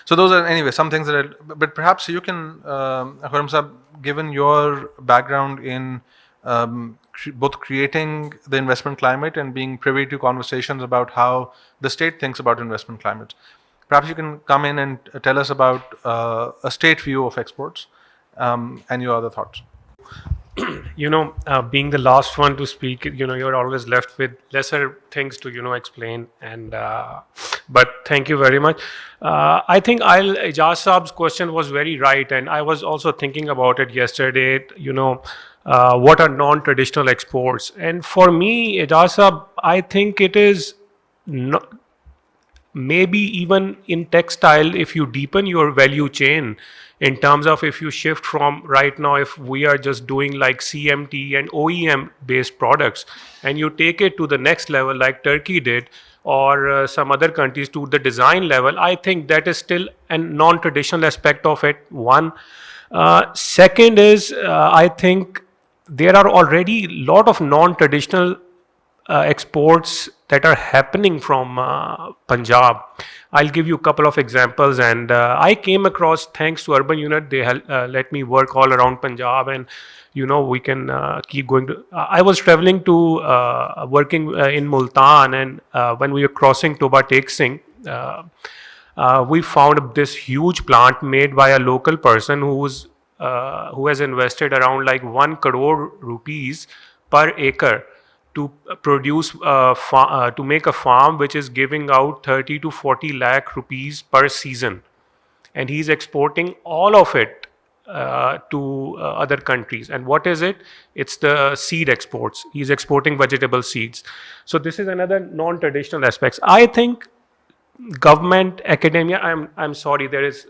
Speaker 1: So those are, anyway, some things but perhaps you can, Khurram Saab, given your background in both creating the investment climate and being privy to conversations about how the state thinks about investment climates, perhaps you can come in and tell us about a state view of exports and your other thoughts.
Speaker 6: Being the last one to speak, you're always left with lesser things to, explain. And but thank you very much. I think Ijaz Saab's question was very right, and I was also thinking about it yesterday. What are non-traditional exports? And for me, Ijaz Saab, I think it is not. Maybe even in textile, if you deepen your value chain in terms of if you shift from right now, if we are just doing like CMT and OEM based products, and you take it to the next level like Turkey did, or some other countries to the design level, I think that is still a non-traditional aspect of it. One. Second is, I think there are already a lot of non-traditional exports that are happening from Punjab. I'll give you a couple of examples, and I came across, thanks to Urban Unit, they let me work all around Punjab, and we can keep going to. I was traveling to working in Multan, and when we were crossing Toba Tek Singh, we found this huge plant made by a local person who has invested around like 1 crore rupees per acre to produce to make a farm which is giving out 30 to 40 lakh rupees per season, and he's exporting all of it to other countries. And what is it? It's the seed exports. He's exporting vegetable seeds. So this is another non-traditional aspects. I think government, academia, I'm sorry, there is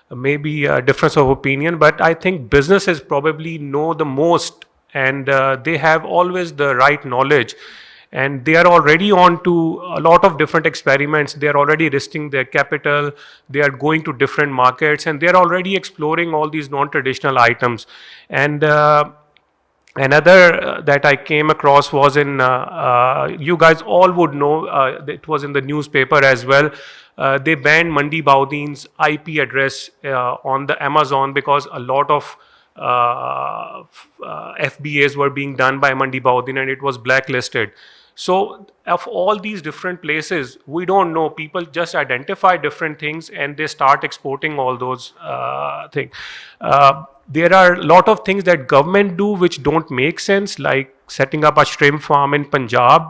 Speaker 6: maybe a difference of opinion, but I think businesses probably know the most, and they have always the right knowledge, and they are already on to a lot of different experiments. They are already risking their capital, they are going to different markets, and they are already exploring all these non-traditional items. And another that I came across was in, you guys all would know, it was in the newspaper as well. They banned Mandi Baudin's IP address on the Amazon because a lot of FBAs were being done by Mandi Baudin, and it was blacklisted. So of all these different places, we don't know. People just identify different things and they start exporting all those things. There are a lot of things that government do which don't make sense, like setting up a shrimp farm in Punjab.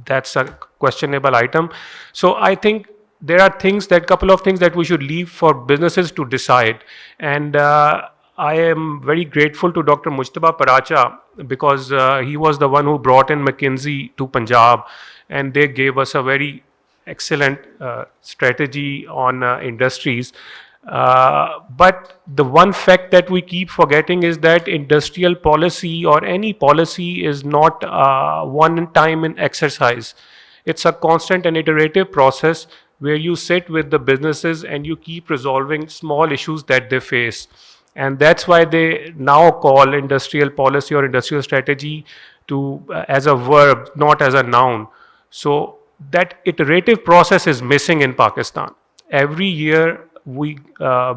Speaker 6: That's a questionable item. So I think there are couple of things that we should leave for businesses to decide. And I am very grateful to Dr. Mujtaba Paracha because he was the one who brought in McKinsey to Punjab, and they gave us a very excellent strategy on industries. But the one fact that we keep forgetting is that industrial policy or any policy is not one time in exercise. It's a constant and iterative process where you sit with the businesses and you keep resolving small issues that they face. And that's why they now call industrial policy or industrial strategy to as a verb, not as a noun. So that iterative process is missing in Pakistan. Every year we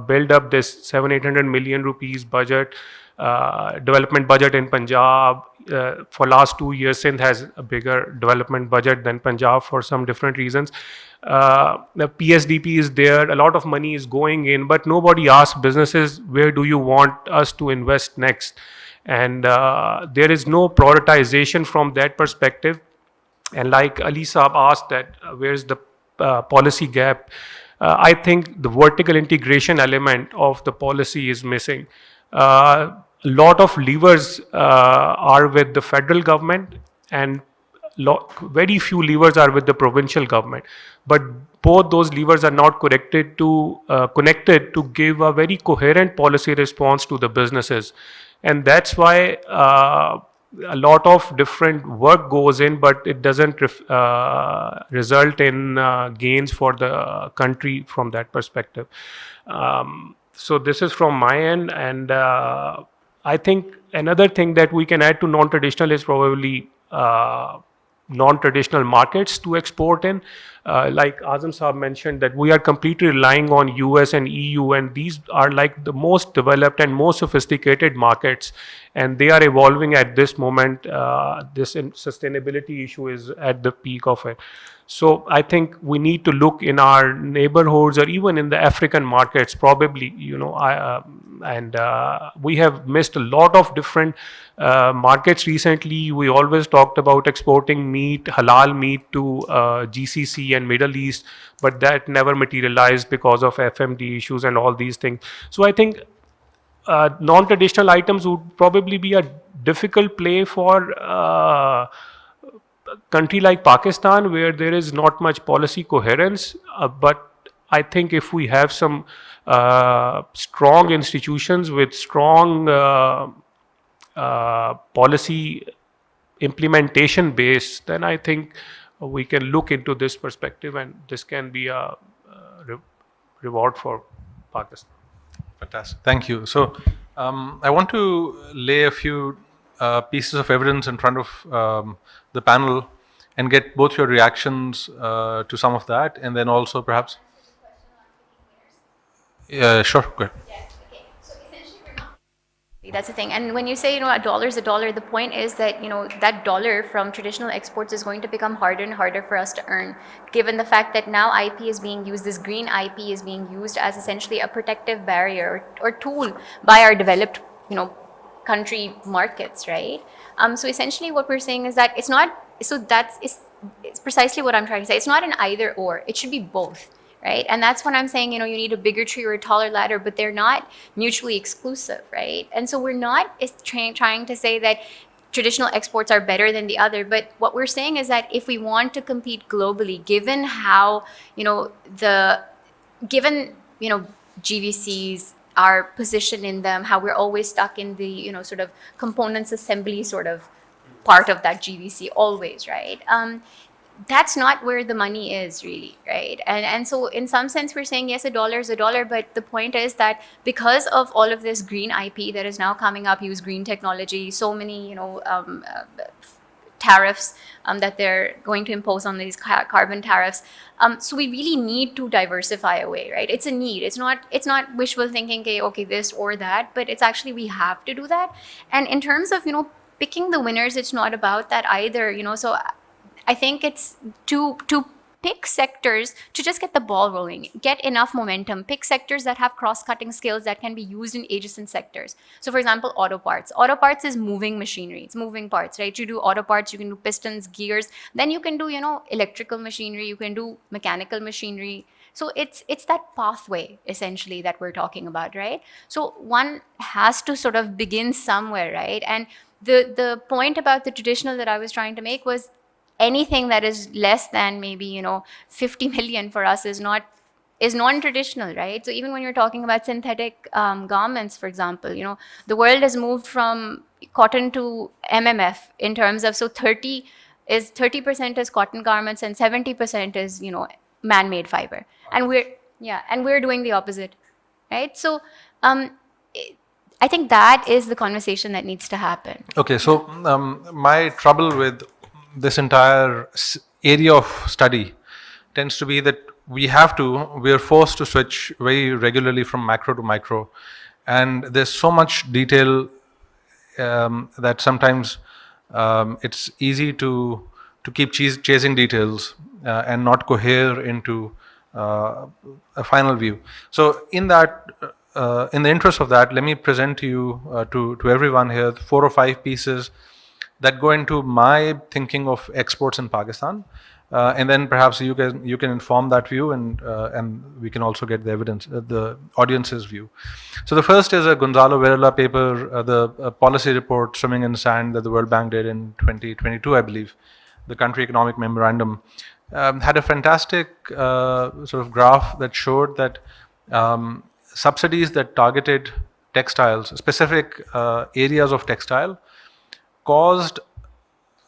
Speaker 6: build up this 700-800 million rupees budget, development budget in Punjab. For last 2 years, Sindh has a bigger development budget than Punjab for some different reasons. The PSDP is there, a lot of money is going in, but nobody asks businesses, where do you want us to invest next? And there is no prioritization from that perspective. And like Ali Saab asked that, where's the policy gap? I think the vertical integration element of the policy is missing. A lot of levers are with the federal government, and very few levers are with the provincial government. But both those levers are not connected to give a very coherent policy response to the businesses. And that's why a lot of different work goes in, but it doesn't result in gains for the country from that perspective. So this is from my end. And I think another thing that we can add to non-traditional is probably non-traditional markets to export in. Like Azam Saab mentioned, that we are completely relying on US and EU, and these are like the most developed and most sophisticated markets, and they are evolving at this moment. This sustainability issue is at the peak of it. So I think we need to look in our neighborhoods or even in the African markets, probably, and we have missed a lot of different markets recently. We always talked about exporting meat, halal meat to GCC and Middle East, but that never materialized because of FMD issues and all these things. So I think non-traditional items would probably be a difficult play for country like Pakistan, where there is not much policy coherence, but I think if we have some strong institutions with strong policy implementation base, then I think we can look into this perspective, and this can be a reward for Pakistan.
Speaker 1: Fantastic. Thank you. So I want to lay a few pieces of evidence in front of the panel and get both your reactions to some of that, and then also perhaps. Sure. Go ahead.
Speaker 3: That's the thing. And when you say, a dollar is a dollar, the point is that, that dollar from traditional exports is going to become harder and harder for us to earn, given the fact that now IP is being used, this green IP is being used as essentially a protective barrier or tool by our developed, country markets, right? So essentially what we're saying is that it's precisely what I'm trying to say. It's not an either or, it should be both. right? And that's when I'm saying, you need a bigger tree or a taller ladder, but they're not mutually exclusive, right? And so we're not trying to say that traditional exports are better than the other, but what we're saying is that if we want to compete globally, given how, given, GVCs, our position in them, how we're always stuck in the, sort of components assembly sort of part of that GVC always, right? That's not where the money is really, right? And so in some sense we're saying yes, a dollar is a dollar, but the point is that because of all of this green IP that is now coming up, use green technology, so many tariffs that they're going to impose on these carbon tariffs. So we really need to diversify away, right? It's a need. It's not wishful thinking, okay, this or that, but it's actually we have to do that. And in terms of picking the winners, it's not about that either. So I think it's to pick sectors to just get the ball rolling, get enough momentum, pick sectors that have cross-cutting skills that can be used in adjacent sectors. So for example, auto parts. Auto parts is moving machinery. It's moving parts, right? You do auto parts, you can do pistons, gears, then you can do, electrical machinery, you can do mechanical machinery. So it's that pathway essentially that we're talking about, right? So one has to sort of begin somewhere, right? And the point about the traditional that I was trying to make was anything that is less than maybe 50 million for us is non-traditional, right? So even when you're talking about synthetic garments, for example, the world has moved from cotton to MMF in terms of 30% is cotton garments and 70% is man-made fiber, and we're doing the opposite, right? So I think that is the conversation that needs to happen.
Speaker 1: Okay, so my trouble with this entire area of study tends to be that we're forced to switch very regularly from macro to micro, and there's so much detail that sometimes it's easy to keep chasing details and not cohere into a final view. So in the interest of that, let me present to you to everyone here 4 or 5 pieces that go into my thinking of exports in Pakistan, and then perhaps you can inform that view, and we can also get the evidence, the audience's view. So the first is a Gonzalo Varela paper, the policy report "Swimming in Sand" that the World Bank did in 2022, I believe. The Country Economic Memorandum had a fantastic sort of graph that showed that subsidies that targeted textiles, specific areas of textile, caused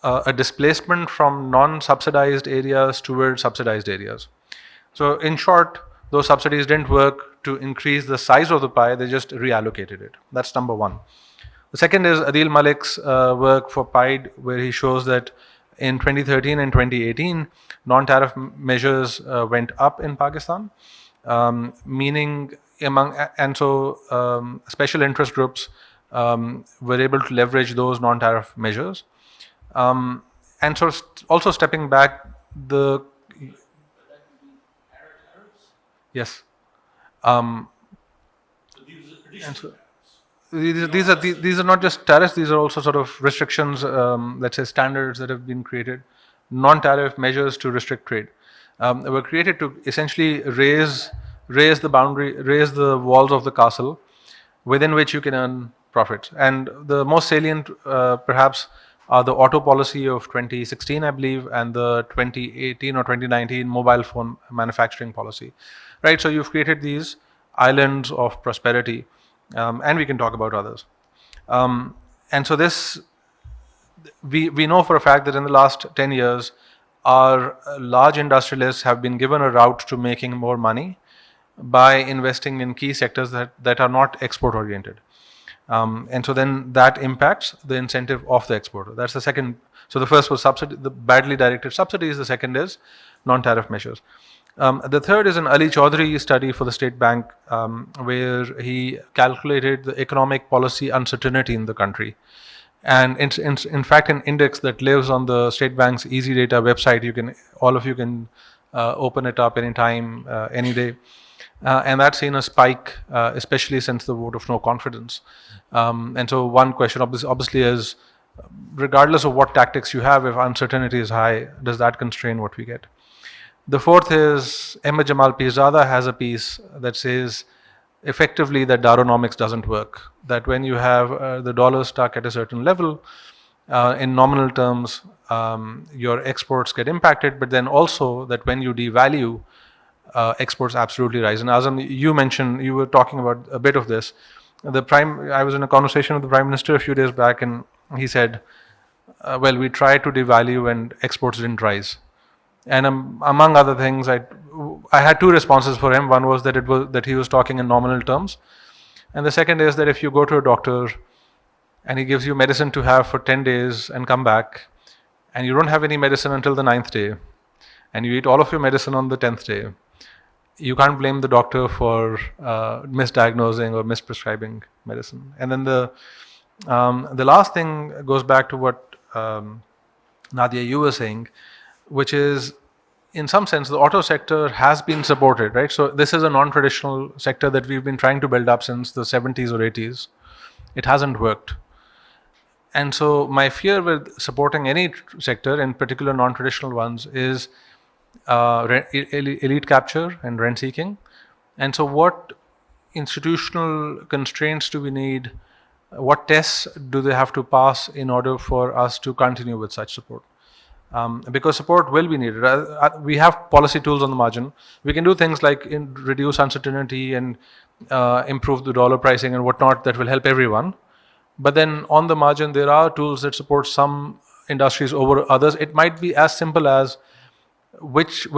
Speaker 1: a displacement from non-subsidized areas towards subsidized areas. So in short, those subsidies didn't work to increase the size of the pie, they just reallocated it. That's number one. The second is Adil Malik's work for PIDE, where he shows that in 2013 and 2018, non-tariff measures went up in Pakistan, meaning special interest groups were able to leverage those non-tariff measures. And so also stepping back, yes. These are not just tariffs, these are also sort of restrictions, let's say standards that have been created, non-tariff measures to restrict trade. Were created to essentially raise the walls of the castle within which you can earn profits. And the most salient perhaps are the auto policy of 2016, I believe, and the 2018 or 2019 mobile phone manufacturing policy, right? So you've created these islands of prosperity, and we can talk about others. And so we know for a fact that in the last 10 years, our large industrialists have been given a route to making more money by investing in key sectors that are not export oriented. And so then that impacts the incentive of the exporter. That's the second. So the first was the badly directed subsidies. The second is non-tariff measures. The third is an Ali Chaudhry study for the State Bank, where he calculated the economic policy uncertainty in the country. And it's in fact an index that lives on the State Bank's Easy Data website. All of you can open it up anytime, any day. And that's seen a spike, especially since the vote of no confidence. And so one question obviously is, regardless of what tactics you have, if uncertainty is high, does that constrain what we get? The fourth is Ahmed Jamal Pirzada has a piece that says effectively that Daronomics doesn't work. That when you have the dollar stuck at a certain level, in nominal terms, your exports get impacted, but then also that when you devalue, exports absolutely rise. And Azam, you mentioned, you were talking about a bit of this. I was in a conversation with the Prime Minister a few days back, and he said, well, we tried to devalue and exports didn't rise. And among other things, I had two responses for him. One was that he was talking in nominal terms, and the second is that if you go to a doctor and he gives you medicine to have for 10 days and come back, and you don't have any medicine until the 9th day, and you eat all of your medicine on the 10th day, you can't blame the doctor for misdiagnosing or misprescribing medicine. And then the last thing goes back to what Nadia, you were saying, which is, in some sense, the auto sector has been supported, right? So this is a non-traditional sector that we've been trying to build up since the 70s or 80s. It hasn't worked. And so my fear with supporting any sector, in particular non-traditional ones, is elite capture and rent seeking. And so what institutional constraints do we need? What tests do they have to pass in order for us to continue with such support? Because support will be needed. We have policy tools on the margin. We can do things like reduce uncertainty and improve the dollar pricing and whatnot that will help everyone. But then on the margin, there are tools that support some industries over others. It might be as simple as which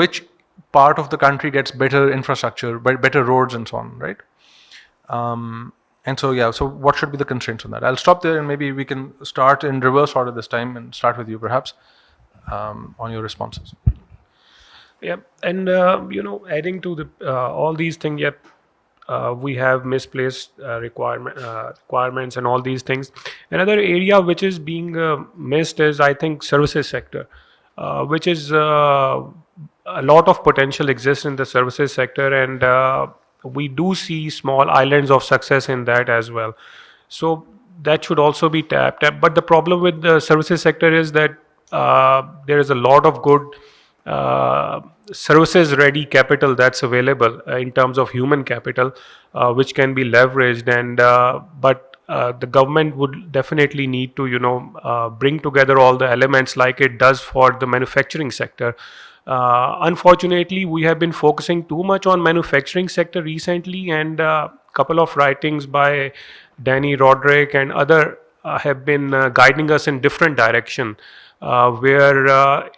Speaker 1: part of the country gets better infrastructure, better roads and so on, right? And so, yeah, so what should be the constraints on that? I'll stop there and maybe we can start in reverse order this time and start with you perhaps on your responses.
Speaker 6: Yeah, and adding to the all these things, we have misplaced requirements and all these things. Another area which is being missed is, I think, services sector, which is a lot of potential exists in the services sector, and we do see small islands of success in that as well. So that should also be tapped. But the problem with the services sector is that there is a lot of good services ready capital that's available in terms of human capital, which can be leveraged, and but the government would definitely need to bring together all the elements like it does for the manufacturing sector. Unfortunately, we have been focusing too much on manufacturing sector recently, and a couple of writings by Danny Roderick and other have been guiding us in different direction, where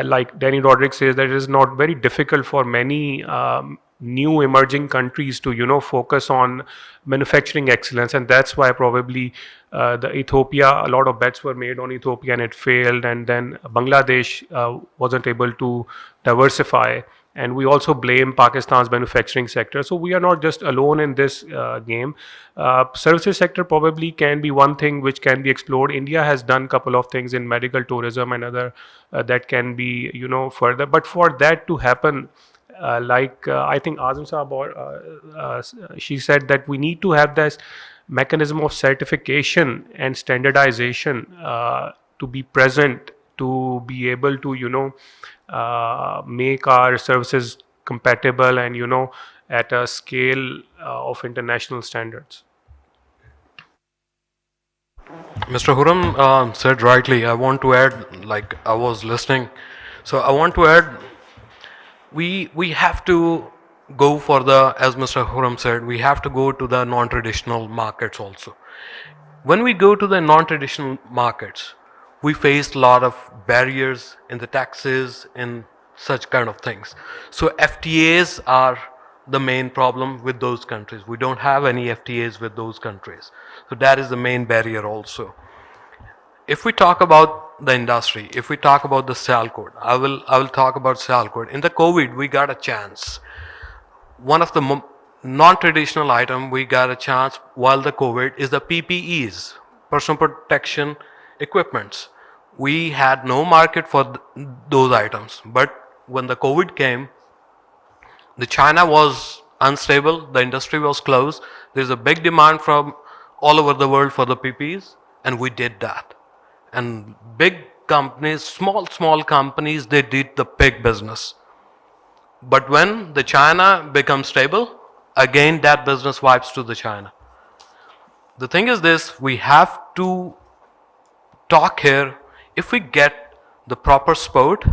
Speaker 6: like Danny Roderick says, that it is not very difficult for many new emerging countries to focus on manufacturing excellence, and that's why probably the Ethiopia, a lot of bets were made on Ethiopia and it failed, and then Bangladesh wasn't able to diversify, and we also blame Pakistan's manufacturing sector. So we are not just alone in this game. Services sector probably can be one thing which can be explored. India has done a couple of things in medical tourism and other that can be further, but for that to happen, I think Azam Saab, she said that we need to have this mechanism of certification and standardization to be present, to be able to make our services compatible and at a scale of international standards.
Speaker 4: Mr. Huram said rightly. I want to add, like I was listening, so I want to add, we have to go for the, as Mr. Huram said, we have to go to the non-traditional markets also. When we go to the non-traditional markets, we face a lot of barriers in the taxes, in such kind of things. So FTAs are the main problem with those countries. We don't have any FTAs with those countries. So that is the main barrier also. If we talk about the industry, if we talk about the SAL code, I will talk about SAL code. In the COVID, we got a chance. One of the non-traditional item we got a chance while the COVID is the PPEs, personal protection equipments. We had no market for those items, but when the COVID came, the China was unstable, the industry was closed, there's a big demand from all over the world for the PPEs, and we did that. And big companies, small companies, they did the big business. But when the China becomes stable, again that business wipes to the China. The thing is this, we have to talk here, if we get the proper support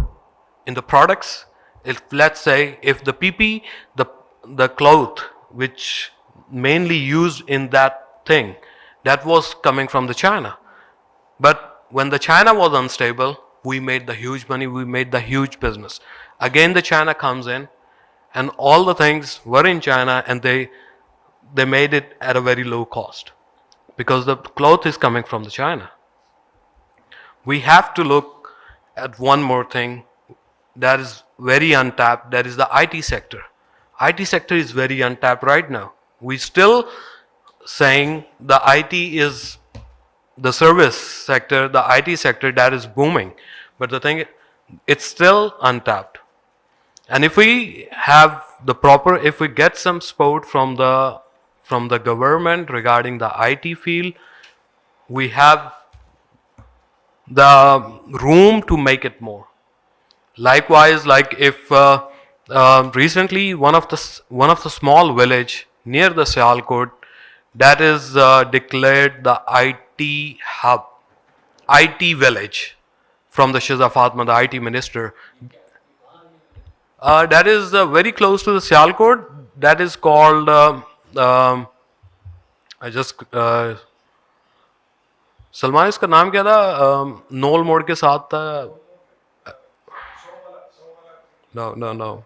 Speaker 4: in the products, if let's say if the PP, the cloth which mainly used in that thing, that was coming from the China. But when the China was unstable, we made the huge money, we made the huge business. Again the China comes in and all the things were in China and they made it at a very low cost because the cloth is coming from the China. We have to look at one more thing that is very untapped, that is the IT sector. IT sector is very untapped right now. We still saying the IT is the service sector, the IT sector that is booming. But the thing, it's still untapped. And if we have the proper, if we get some support from the government regarding the IT field, we have the room to make it more. Likewise, like if recently one of the small village near the Sialkot, that is declared the IT hub, IT village from the Shiza Fatma, the IT minister. That is very close to the Sialkot. That is called. I just Salman इसका नाम क्या था known मोड़ के साथ था no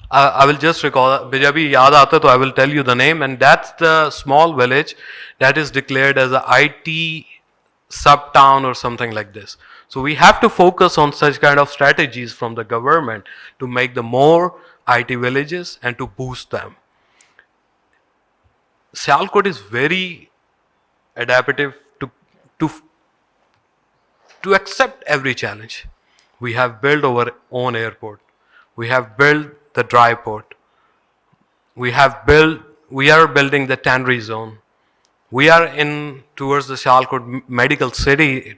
Speaker 4: I will just recall मुझे अभी याद आता तो I will tell you the name and that's the small village that is declared as a IT sub town or something like this. So we have to focus on such kind of strategies from the government to make the more IT villages and to boost them. Sialkot is very adaptive to accept every challenge. We have built our own airport. We have built the dry port. We are building the tannery zone. We are in towards the Sialkot medical city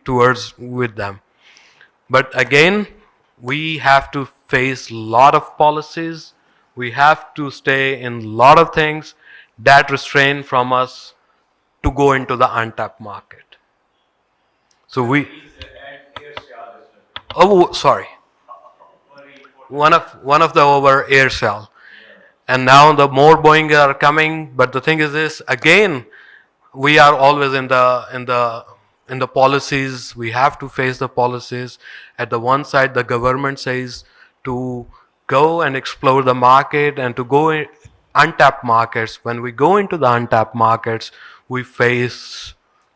Speaker 4: with them. But again, we have to face a lot of policies. We have to stay in a lot of things that restrain from us to go into the untapped market. So sorry. One of the over air cell. And now the more Boeing are coming, but the thing is this, again, we are always in the policies. We have to face the policies. At the one side, the government says to go and explore the market and to go in untapped markets. When we go into the untapped markets, we face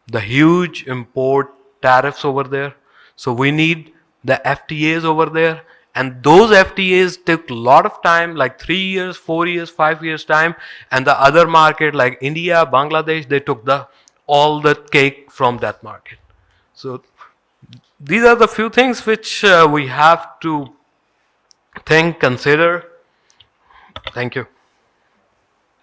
Speaker 4: the huge import tariffs over there. So we need the FTAs over there. And those FTAs took a lot of time, like 3 years, 4 years, 5 years time. And the other market like India, Bangladesh, they took all the cake from that market. So these are the few things which we have to think, consider. Thank you.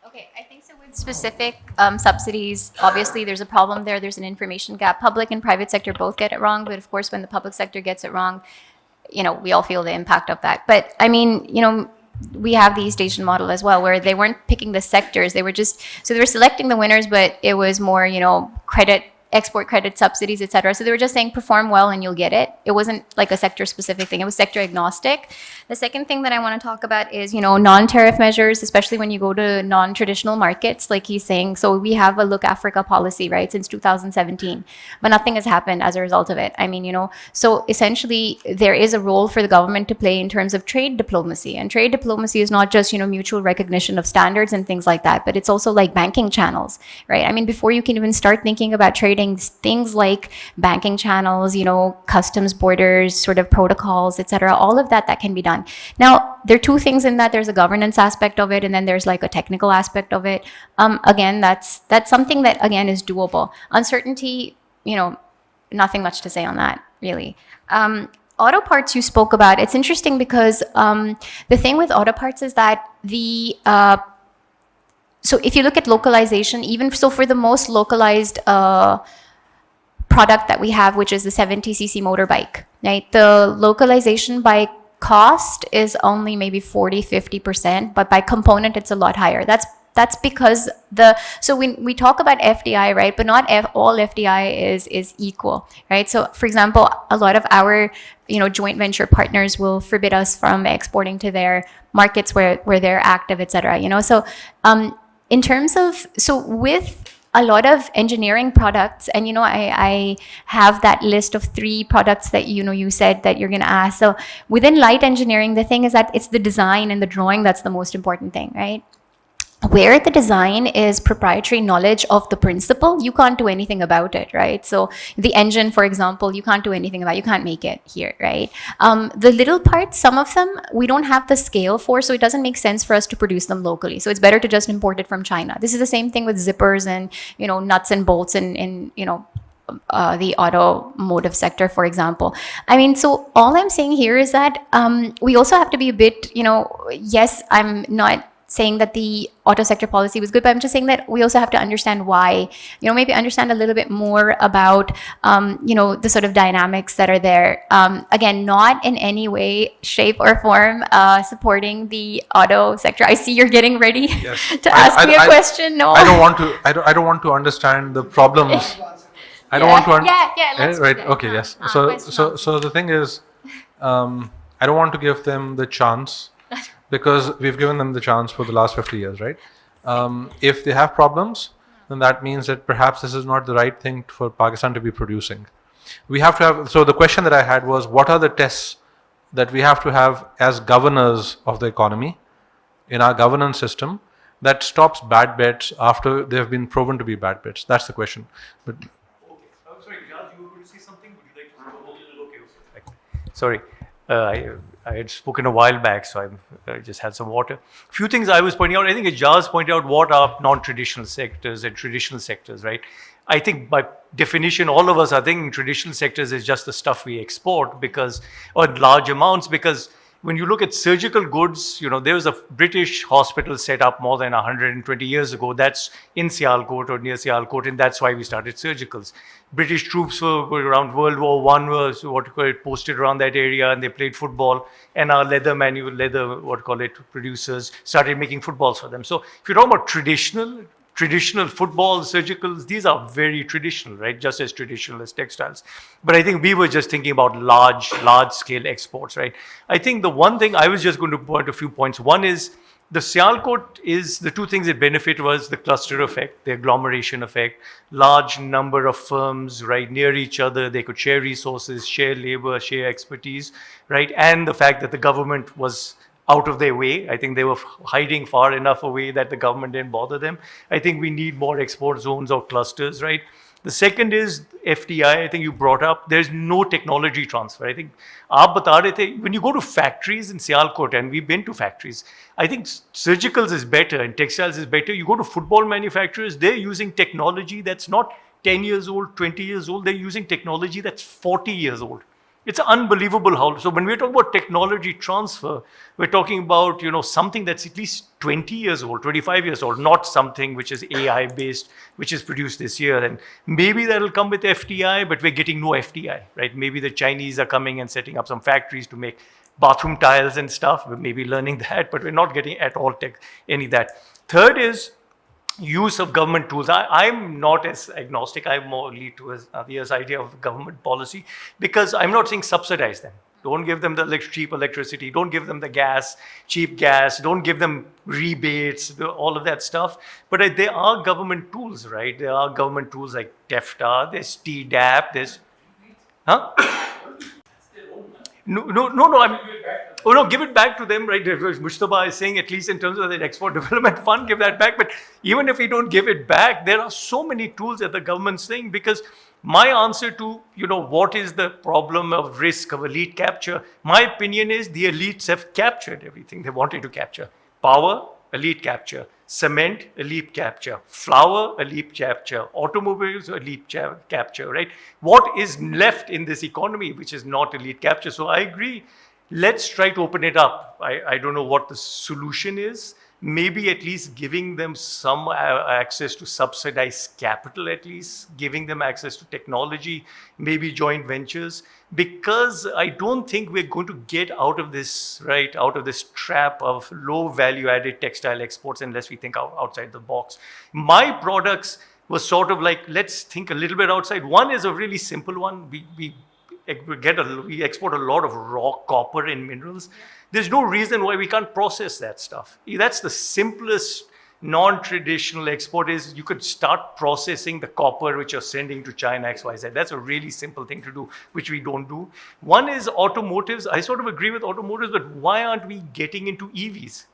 Speaker 3: Okay, I think so with specific subsidies, obviously there's a problem there. There's an information gap. Public and private sector both get it wrong. But of course, when the public sector gets it wrong, we all feel the impact of that. But I mean, we have the East Asian model as well, where they weren't picking the sectors. They were selecting the winners, but it was more, export credit subsidies, etc. So they were just saying perform well and you'll get it. It wasn't like a sector specific thing. It was sector agnostic. The second thing that I want to talk about is, non-tariff measures, especially when you go to non-traditional markets, like he's saying. So we have a Look Africa policy, right, since 2017, but nothing has happened as a result of it. I mean, so essentially there is a role for the government to play in terms of trade diplomacy. And trade diplomacy is not just, mutual recognition of standards and things like that, but it's also like banking channels, right? I mean, before you can even start thinking about trading, things like banking channels, customs borders, sort of protocols, etc. All of that can be done. Now, there are two things in that. There's a governance aspect of it, and then there's like a technical aspect of it. Again, that's something that again is doable. Uncertainty, nothing much to say on that, really. Auto parts you spoke about. It's interesting because the thing with auto parts is that so if you look at localization, even so for the most localized product that we have, which is the 70cc motorbike, right? The localization by cost is only maybe 40-50%, but by component it's a lot higher. That's because so when we talk about FDI, right, but not all FDI is equal, right? So for example, a lot of our joint venture partners will forbid us from exporting to their markets where they're active, etc. So in terms of, so with a lot of engineering products, and I have that list of 3 products that you said that you're going to ask. So within light engineering, the thing is that it's the design and the drawing that's the most important thing, right? Where the design is proprietary knowledge of the principle, you can't do anything about it, right? So the engine, for example, you can't do anything about, you can't make it here, right? The little parts, some of them, we don't have the scale for, so it doesn't make sense for us to produce them locally. So it's better to just import it from China. This is the same thing with zippers and, nuts and bolts in the automotive sector, for example. I mean, so all I'm saying here is that we also have to be a bit, yes, I'm not saying that the auto sector policy was good, but I'm just saying that we also have to understand why, maybe understand a little bit more about, the sort of dynamics that are there. Again, not in any way, shape or form supporting the auto sector. I see you're getting ready to ask me a question. No,
Speaker 1: I don't want to. I don't want to understand the problems. I don't want to.
Speaker 3: Let's
Speaker 1: right.
Speaker 3: do that.
Speaker 1: Okay. Yes. So the thing is, I don't want to give them the chance, because we've given them the chance for the last 50 years, right? If they have problems, then that means that perhaps this is not the right thing for Pakistan to be producing. We have to have, so the question that I had was, what are the tests that we have to have as governors of the economy in our governance system that stops bad bets after they've been proven to be bad bets? That's the question. But
Speaker 2: sorry, Raj, you were going to say something? Would you like to go? Okay. Sorry. I had spoken a while back, so I just had some water. A few things I was pointing out. I think Ijaz pointed out what are non-traditional sectors and traditional sectors, right? I think by definition, all of us are thinking traditional sectors is just the stuff we export or large amounts, because when you look at surgical goods, there was a British hospital set up more than 120 years ago. That's in Sialkot or near Sialkot, and that's why we started surgicals. British troops were going around World War I, was posted around that area, and they played football. And our leather producers started making footballs for them. So if you're talking about traditional football, surgicals, these are very traditional, right? Just as traditional as textiles. But I think we were just thinking about large scale exports, right? I think the one thing I was just going to point a few points. One is the Sialkot is the 2 things that benefit was the cluster effect, the agglomeration effect, large number of firms right near each other. They could share resources, share labor, share expertise, right? And the fact that the government was out of their way. I think they were hiding far enough away that the government didn't bother them. I think we need more export zones or clusters, right? The second is FDI. I think you brought up, there's no technology transfer. I think when you go to factories in Sialkot, and we've been to factories, I think surgicals is better and textiles is better. You go to football manufacturers, they're using technology that's not 10 years old, 20 years old. They're using technology that's 40 years old. It's unbelievable how, so when we're talking about technology transfer, we're talking about, something that's at least 20 years old, 25 years old, not something which is AI based, which is produced this year. And maybe that'll come with FDI, but we're getting no FDI, right? Maybe the Chinese are coming and setting up some factories to make bathroom tiles and stuff. We're maybe learning that, but we're not getting at all any of that. Third is use of government tools. I'm not as agnostic. I'm more lead to the idea of government policy, because I'm not saying subsidize them. Don't give them the cheap electricity. Don't give them the gas, cheap gas. Don't give them rebates, all of that stuff. But there are government tools, right? There are government tools like TEFTA, there's TDAP, there's... Huh? No, give it back to them, right? Mujtaba is saying, at least in terms of the export development fund, give that back. But even if we don't give it back, there are so many tools that the government's saying, because my answer to, what is the problem of risk of elite capture, my opinion is the elites have captured everything they wanted to capture. Power, elite capture. Cement, elite capture. Flour, elite capture. Automobiles, elite capture, right? What is left in this economy which is not elite capture? So I agree. Let's try to open it up. I don't know what the solution is, maybe at least giving them some access to subsidized capital, at least giving them access to technology, maybe joint ventures, because I don't think we're going to get out of this, right, out of this trap of low value added textile exports unless we think outside the box. My products was sort of like, let's think a little bit outside. One is a really simple one. We export a lot of raw copper and minerals. There's no reason why we can't process that stuff. That's the simplest non-traditional export is you could start processing the copper which you're sending to China, XYZ. That's a really simple thing to do, which we don't do. One is automotives. I sort of agree with automotives, but why aren't we getting into EVs?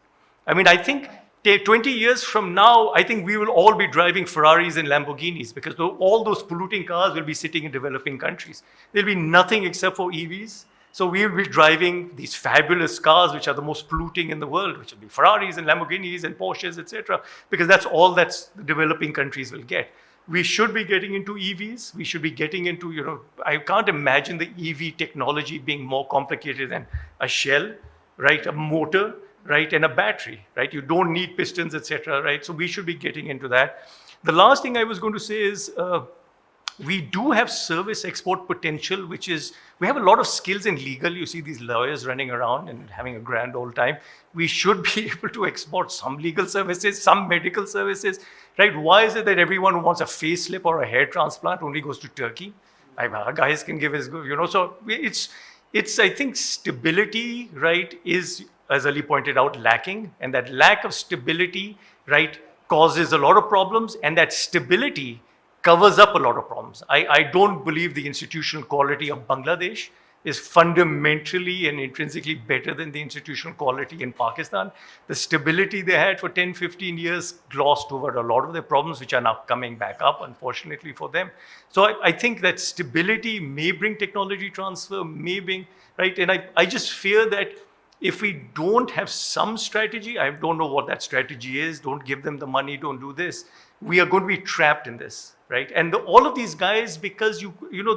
Speaker 2: I mean, I think 20 years from now, I think we will all be driving Ferraris and Lamborghinis because all those polluting cars will be sitting in developing countries. There'll be nothing except for EVs. So we will be driving these fabulous cars, which are the most polluting in the world, which will be Ferraris and Lamborghinis and Porsches, etc. Because that's all that the developing countries will get. We should be getting into EVs. We should be getting into, I can't imagine the EV technology being more complicated than a shell, right? A motor, right? And a battery, right? You don't need pistons, etc., right? So we should be getting into that. The last thing I was going to say is, we do have service export potential, which is, we have a lot of skills in legal. You see these lawyers running around and having a grand old time. We should be able to export some legal services, some medical services, right? Why is it that everyone who wants a facelift or a hair transplant only goes to Turkey? Our guys can give his, so it's, I think stability, right, is, as Ali pointed out, lacking. And that lack of stability, right, causes a lot of problems. And that stability covers up a lot of problems. I don't believe the institutional quality of Bangladesh is fundamentally and intrinsically better than the institutional quality in Pakistan. The stability they had for 10, 15 years glossed over a lot of their problems, which are now coming back up, unfortunately for them. So I think that stability may bring technology transfer, may bring, right? And I just fear that if we don't have some strategy, I don't know what that strategy is, don't give them the money, don't do this, we are going to be trapped in this, right? And all of these guys, because the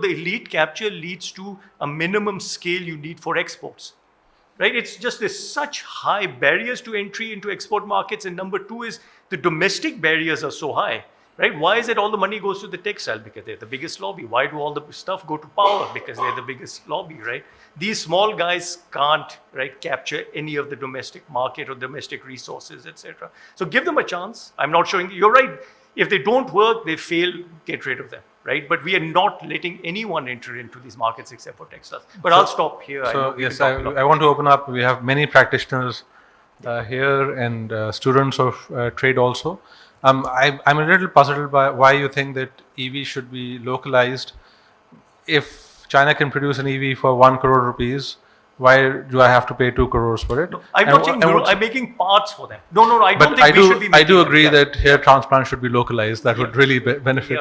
Speaker 2: elite capture leads to a minimum scale you need for exports, right? It's just there's such high barriers to entry into export markets. And number two is the domestic barriers are so high, right? Why is it all the money goes to the textile? Because they're the biggest lobby. Why do all the stuff go to power? Because they're the biggest lobby, right? These small guys can't, right, capture any of the domestic market or domestic resources, etc. So give them a chance. I'm not showing, you're right. If they don't work, they fail, get rid of them, right? But we are not letting anyone enter into these markets except for textiles. But I'll stop here.
Speaker 1: So yes, I want to open up. We have many practitioners here and students of trade also. I'm a little puzzled by why you think that EV should be localized. If China can produce an EV for 1 crore rupees, why do I have to pay 2 crores for it?
Speaker 2: No, I'm not saying I'm making parts for them. No, I don't think we should be making
Speaker 1: I do agree
Speaker 2: them.
Speaker 1: that hair transplant should be localized. That would really benefit.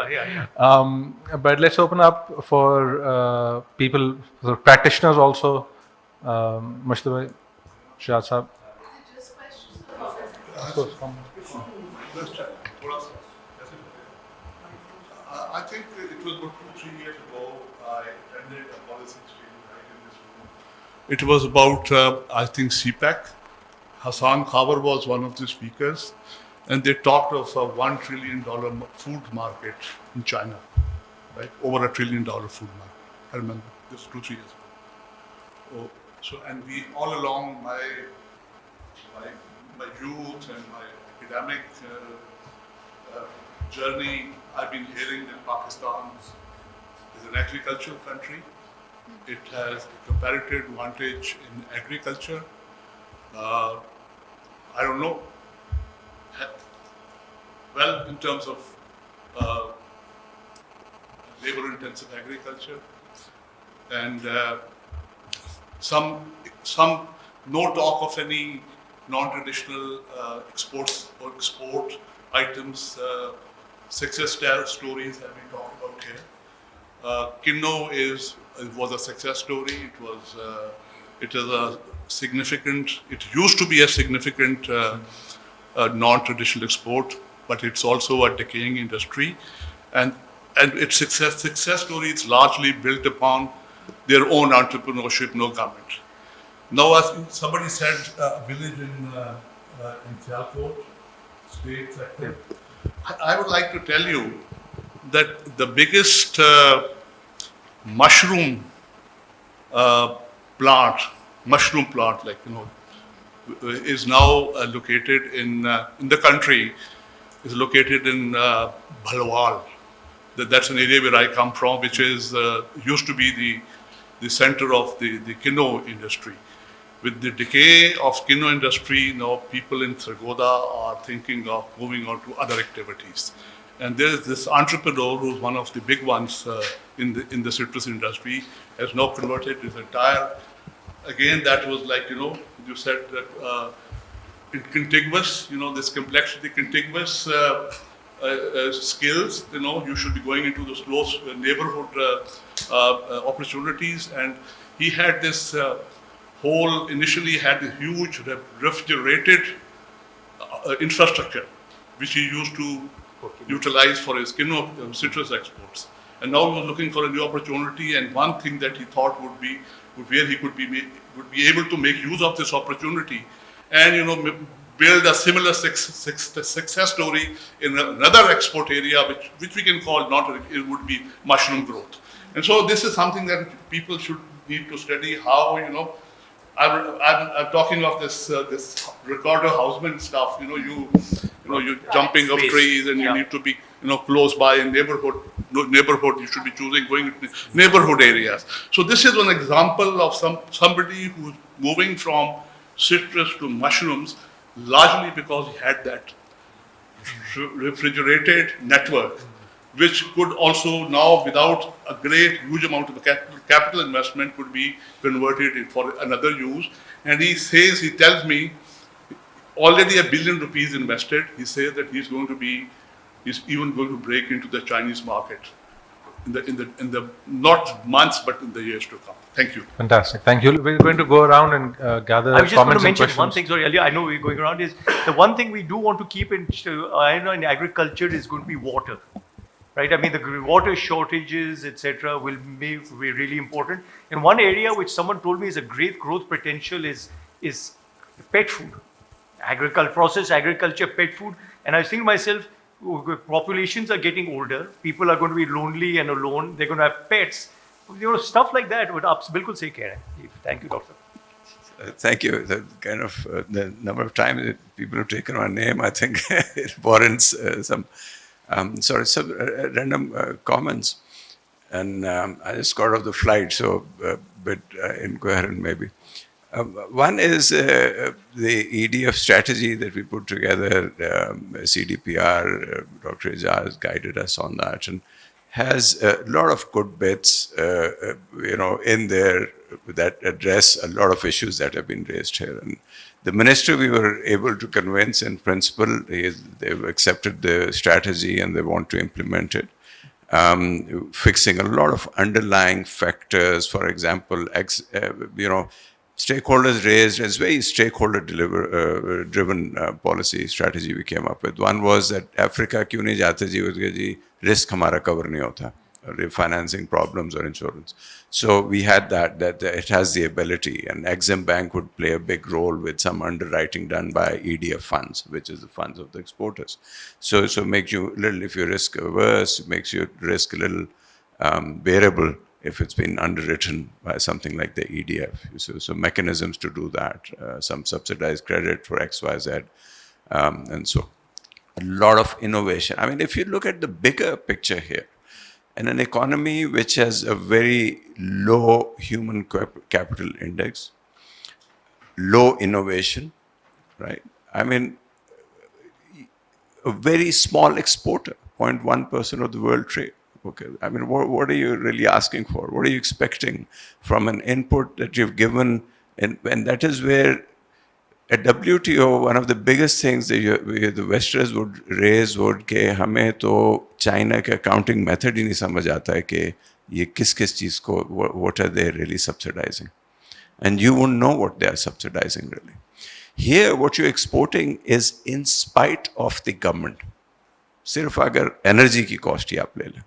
Speaker 1: But let's open up for people, for practitioners also. Mushtaba, Shahad Saab.
Speaker 7: I think it was about 2-3 years ago I attended a policy training right in this room. It was about, I think, CPEC. Hassan Khabar was one of the speakers, and they talked of a $1 trillion food market in China, right? Over $1 trillion food market. I remember this 2-3 years ago. And we all along my youth and my academic journey, I've been hearing that Pakistan is an agricultural country. It has a comparative advantage in agriculture. I don't know. Well, in terms of labor-intensive agriculture, and no talk of any non-traditional exports or export items. Success stories have been talked about here. Kinno was a success story. It is a significant. It used to be a significant non-traditional export, but it's also a decaying industry, and its success story is largely built upon their own entrepreneurship, no government. Now, as somebody said, a village in Sialkot, state sector. I would like to tell you that the biggest mushroom uh, plant, mushroom plant, like is now located in the country, is located in Bhalwal. That's an area where I come from, which is used to be the center of the Kinno industry. With the decay of Kinno industry, now people in Sargodha are thinking of moving on to other activities. And there is this entrepreneur who's one of the big ones in the citrus industry, has now converted his entire. Again, that was like you said that contiguous, this complexity, contiguous skills. You should be going into those close neighborhood opportunities, and he had this initially had a huge refrigerated infrastructure, which he used to utilize for his citrus exports. And now he was looking for a new opportunity, and one thing that he thought would be where he would be able to make use of this opportunity, and build a similar success story in another export area, which we can call it would be mushroom growth. And so this is something that people should need to study how I'm talking of this recorder houseman stuff. You jumping of trees, and you need to be close by in neighborhood. You should be choosing going to neighborhood areas. So this is one example of somebody who's moving from citrus to mushrooms, largely because he had that refrigerated network, which could also now, without a huge amount of capital investment, could be converted for another use. And he tells me, already $1 billion invested. He says that he's even going to break into the Chinese market in the not months, but in the years to come. Thank you.
Speaker 1: Fantastic. Thank you. We're going to go around and gather
Speaker 2: I was just going to
Speaker 1: comments and
Speaker 2: mention
Speaker 1: questions.
Speaker 2: one thing. Sorry, earlier I know we're going around. Is the one thing we do want to keep in agriculture is going to be water, right? I mean, the water shortages, etc., will be really important. And one area which someone told me is a great growth potential is pet food, processed agriculture, pet food. And I was thinking to myself, populations are getting older. People are going to be lonely and alone. They're going to have pets. Stuff like that would bilkul sahi keh rahe hain. Thank you, doctor.
Speaker 8: Thank you. The kind of the number of times that people have taken my name, I think it warrants some random comments. And I just got off the flight, so a bit incoherent maybe. One is the EDF strategy that we put together. CDPR, Dr. Ijaz guided us on that, and has a lot of good bits, in there that address a lot of issues that have been raised here. And the minister, we were able to convince in principle, they've accepted the strategy and they want to implement it. Fixing a lot of underlying factors, for example, stakeholders raised, it's very stakeholder driven policy strategy we came up with. One was that Africa kyun nahi jate ji, risk hamara cover nahi hota, refinancing problems or insurance. So we had that it has the ability, and Exim Bank would play a big role with some underwriting done by EDF funds, which is the funds of the exporters. So makes you if you're risk averse, makes your risk a little bearable if it's been underwritten by something like the EDF. So mechanisms to do that, some subsidized credit for XYZ, and so a lot of innovation. I mean, if you look at the bigger picture here, in an economy which has a very low human capital index, low innovation, right? I mean, a very small exporter, 0.1% of the world trade. Okay, I mean, what are you really asking for? What are you expecting from an input that you've given? And that is where at WTO, one of the biggest things that the Westerners would raise would ke hame to China ke accounting method hi nahi samajh aata hai ke ye kis cheez ko, what are they really subsidizing? And you won't know what they are subsidizing really. Here, what you're exporting is in spite of the government. Sirf agar energy ki cost hi aap le le.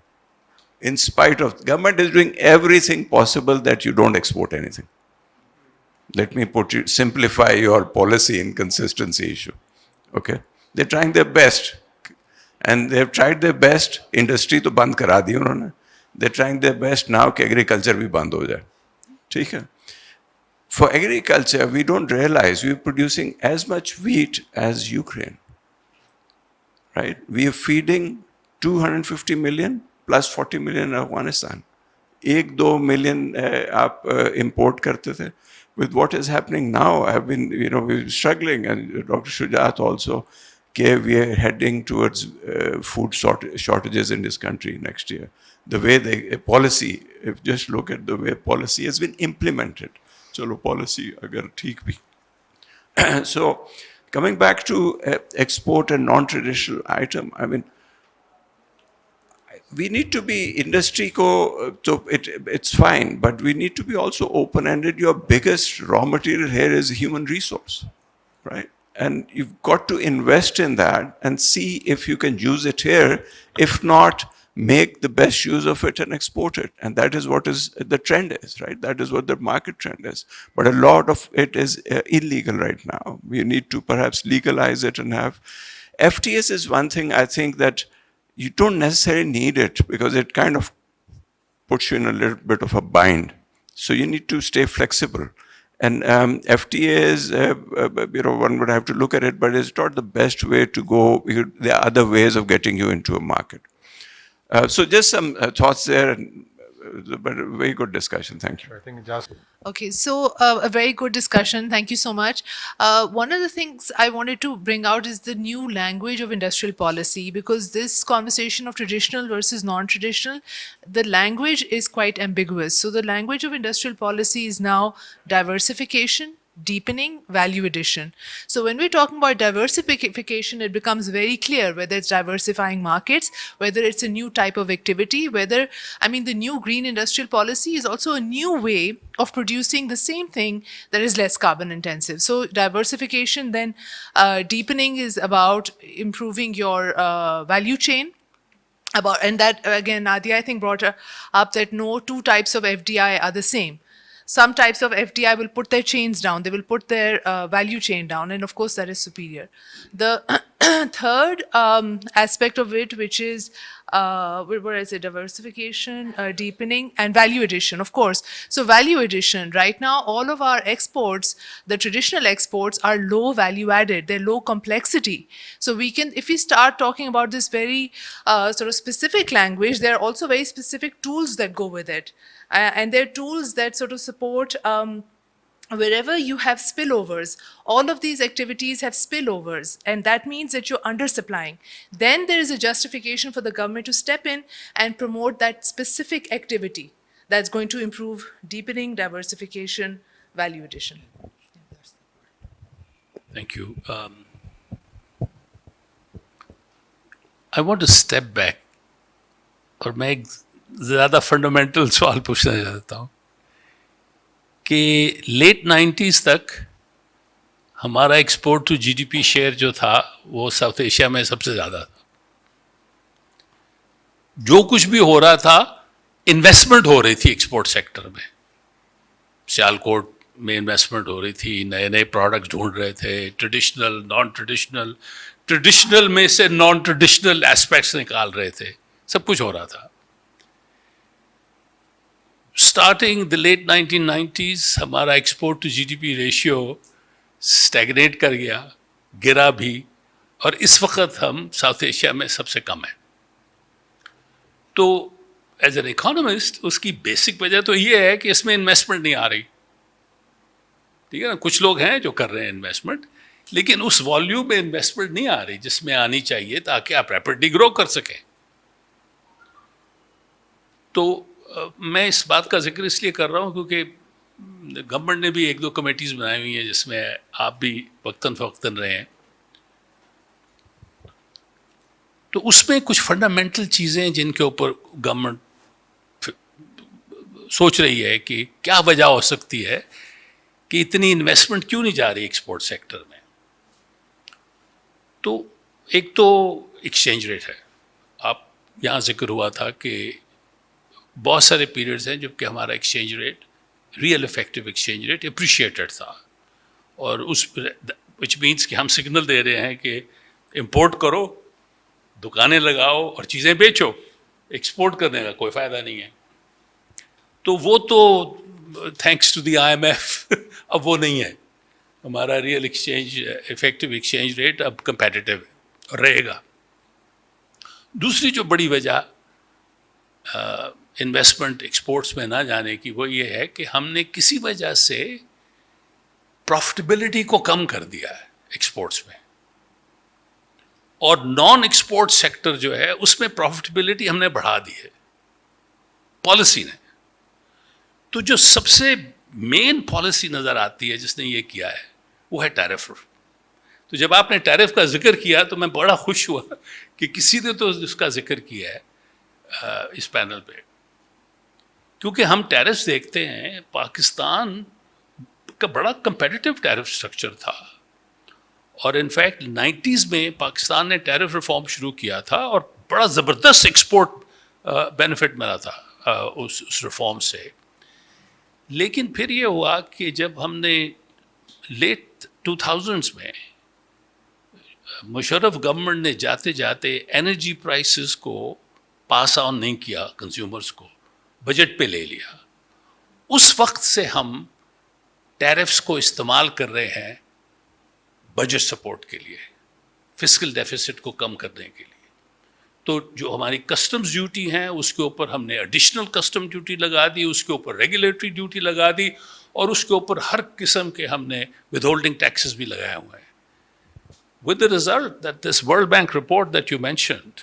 Speaker 8: In spite of, government is doing everything possible that you don't export anything. Let me simplify your policy inconsistency issue. Okay? They're trying their best. And they've tried their best. Industry तो बंद करा दी उन्होंने. They're trying their best now कि agriculture भी बंद हो जाए. ठीक है? For agriculture, we don't realize we're producing as much wheat as Ukraine. Right? We are feeding 250 million plus 40 million in Afghanistan. 1-2 million आप import करते थे. With what is happening now, I've been, we're struggling, and Dr. Shujat also, we are heading towards food shortages in this country next year. The way the policy, if just look at the way policy has been implemented. Chalo policy agar theek bhi. So, coming back to export and non-traditional item, I mean, we need to be industry it's fine, but we need to be also open-ended. Your biggest raw material here is human resource, right? And you've got to invest in that and see if you can use it here. If not, make the best use of it and export it. And that is what is the trend is, right? That is what the market trend is. But a lot of it is illegal right now. We need to perhaps legalize it and have. FTS is one thing I think that you don't necessarily need it because it kind of puts you in a little bit of a bind. So you need to stay flexible. And FTA is, one would have to look at it, but it's not the best way to go. There are other ways of getting you into a market. So just some thoughts there, but a very good discussion. Thank you.
Speaker 1: I think just
Speaker 9: Okay, so a very good discussion. Thank you so much. One of the things I wanted to bring out is the new language of industrial policy, because this conversation of traditional versus non-traditional, the language is quite ambiguous. So the language of industrial policy is now diversification, deepening, value addition. So when we're talking about diversification, it becomes very clear whether it's diversifying markets, whether it's a new type of activity, the new green industrial policy is also a new way of producing the same thing that is less carbon intensive. So diversification, then deepening is about improving your value chain. And that again, Nadia, I think, brought up that no two types of FDI are the same. Some types of FDI will put their chains down, they will put their value chain down, and of course that is superior. The third aspect of it, which is, where is it, diversification, deepening, and value addition, of course. So value addition, right now all of our exports, the traditional exports, are low value added, they're low complexity. So we can, if we start talking about this very sort of specific language, there are also very specific tools that go with it. And they're tools that sort of support wherever you have spillovers. All of these activities have spillovers, and that means that you're undersupplying. Then there is a justification for the government to step in and promote that specific activity that's going to improve deepening, diversification, value addition.
Speaker 5: Thank you. I want to step back, और मैं एक ज़्यादा fundamental सवाल पूछना चाहता हूँ कि late 90s तक हमारा एक्सपोर्ट टू जीडीपी शेयर जो था वो साउथ एशिया में सबसे ज़्यादा था. जो कुछ भी हो रहा था, इन्वेस्टमेंट हो रही थी एक्सपोर्ट सेक्टर में. सियालकोट में इन्वेस्टमेंट हो रही थी, नए नए प्रोडक्ट्स ढूंढ रहे थे, ट्रेडिशनल, नॉन ट्रेडिशनल, ट्रेडिशनल में से नॉन ट्रेडिशनल एस्पेक्ट्स निकाल रहे थे, सब कुछ हो रहा था. Starting the late 1990s, हमारा export to GDP ratio stagnate कर गया, गिरा भी, और इस वक्त हम साउथ एशिया में सबसे कम है. तो एज एन इकोनॉमिस्ट उसकी बेसिक वजह तो ये है कि इसमें इन्वेस्टमेंट नहीं आ रही. ठीक है ना, कुछ लोग हैं जो कर रहे हैं इन्वेस्टमेंट, लेकिन उस वॉल्यूम में इन्वेस्टमेंट नहीं आ रही जिसमें आनी चाहिए ताकि आप रैपिडली ग्रो कर सकें. तो मैं इस बात का जिक्र इसलिए कर रहा हूँ क्योंकि गवर्नमेंट ने भी 1-2 कमेटीज़ बनाई हुई हैं जिसमें आप भी वक्तन फ़वक्तन रहे हैं. तो उसमें कुछ फंडामेंटल चीज़ें जिनके ऊपर गवर्नमेंट सोच रही है कि क्या वजह हो सकती है कि इतनी इन्वेस्टमेंट क्यों नहीं जा रही एक्सपोर्ट सेक्टर में. तो एक तो एक्सचेंज रेट है. आप यहाँ जिक्र हुआ था कि बहुत सारे पीरियड्स हैं जबकि हमारा exchange rate real effective exchange rate appreciated تھا. اور اس وچ مینس کہ ہم سگنل دے رہے ہیں کہ امپورٹ کرو, دکانیں لگاؤ اور چیزیں بیچو, ایکسپورٹ کرنے کا کوئی فائدہ نہیں ہے. تو وہ تو تھینکس ٹو دی IMF اب وہ نہیں ہے. ہمارا real exchange effective exchange rate اب کمپیٹیٹو ہے اور رہے گا. دوسری جو بڑی وجہ انویسٹمنٹ ایکسپورٹس میں نہ جانے کی وہ یہ ہے کہ ہم نے کسی وجہ سے پروفٹیبلٹی کو کم کر دیا ہے ایکسپورٹس میں, اور نان ایکسپورٹ سیکٹر جو ہے اس میں پروفٹیبلٹی ہم نے بڑھا دی ہے پالیسی نے. تو جو سب سے مین پالیسی نظر آتی ہے جس نے یہ کیا ہے وہ ہے ٹیرف. تو جب آپ نے ٹیرف کا ذکر کیا تو میں بڑا خوش ہوا کہ کسی نے تو اس کا ذکر کیا ہے اس پینل پہ, کیونکہ ہم ٹیرفس دیکھتے ہیں پاکستان کا بڑا کمپیٹیٹو ٹیرف سٹرکچر تھا, اور انفیکٹ 90s میں پاکستان نے ٹیرف ریفارم شروع کیا تھا اور بڑا زبردست ایکسپورٹ بینیفٹ ملا تھا اس ریفارم سے. لیکن پھر یہ ہوا کہ جب ہم نے لیٹ 2000s میں مشرف گورنمنٹ نے جاتے جاتے انرجی پرائسز کو پاس آن نہیں کیا کنزیومرز کو, بجٹ پہ لے لیا, اس وقت سے ہم ٹیرفس کو استعمال کر رہے ہیں بجٹ سپورٹ کے لیے, فسکل ڈیفیسٹ کو کم کرنے کے لیے. تو جو ہماری کسٹمز ڈیوٹی ہیں اس کے اوپر ہم نے ایڈیشنل کسٹم ڈیوٹی لگا دی, اس کے اوپر ریگولیٹری ڈیوٹی لگا دی, اور اس کے اوپر ہر قسم کے ہم نے ود ہولڈنگ ٹیکسز بھی لگائے ہوئے ہیں. With the result that this World Bank report that you mentioned,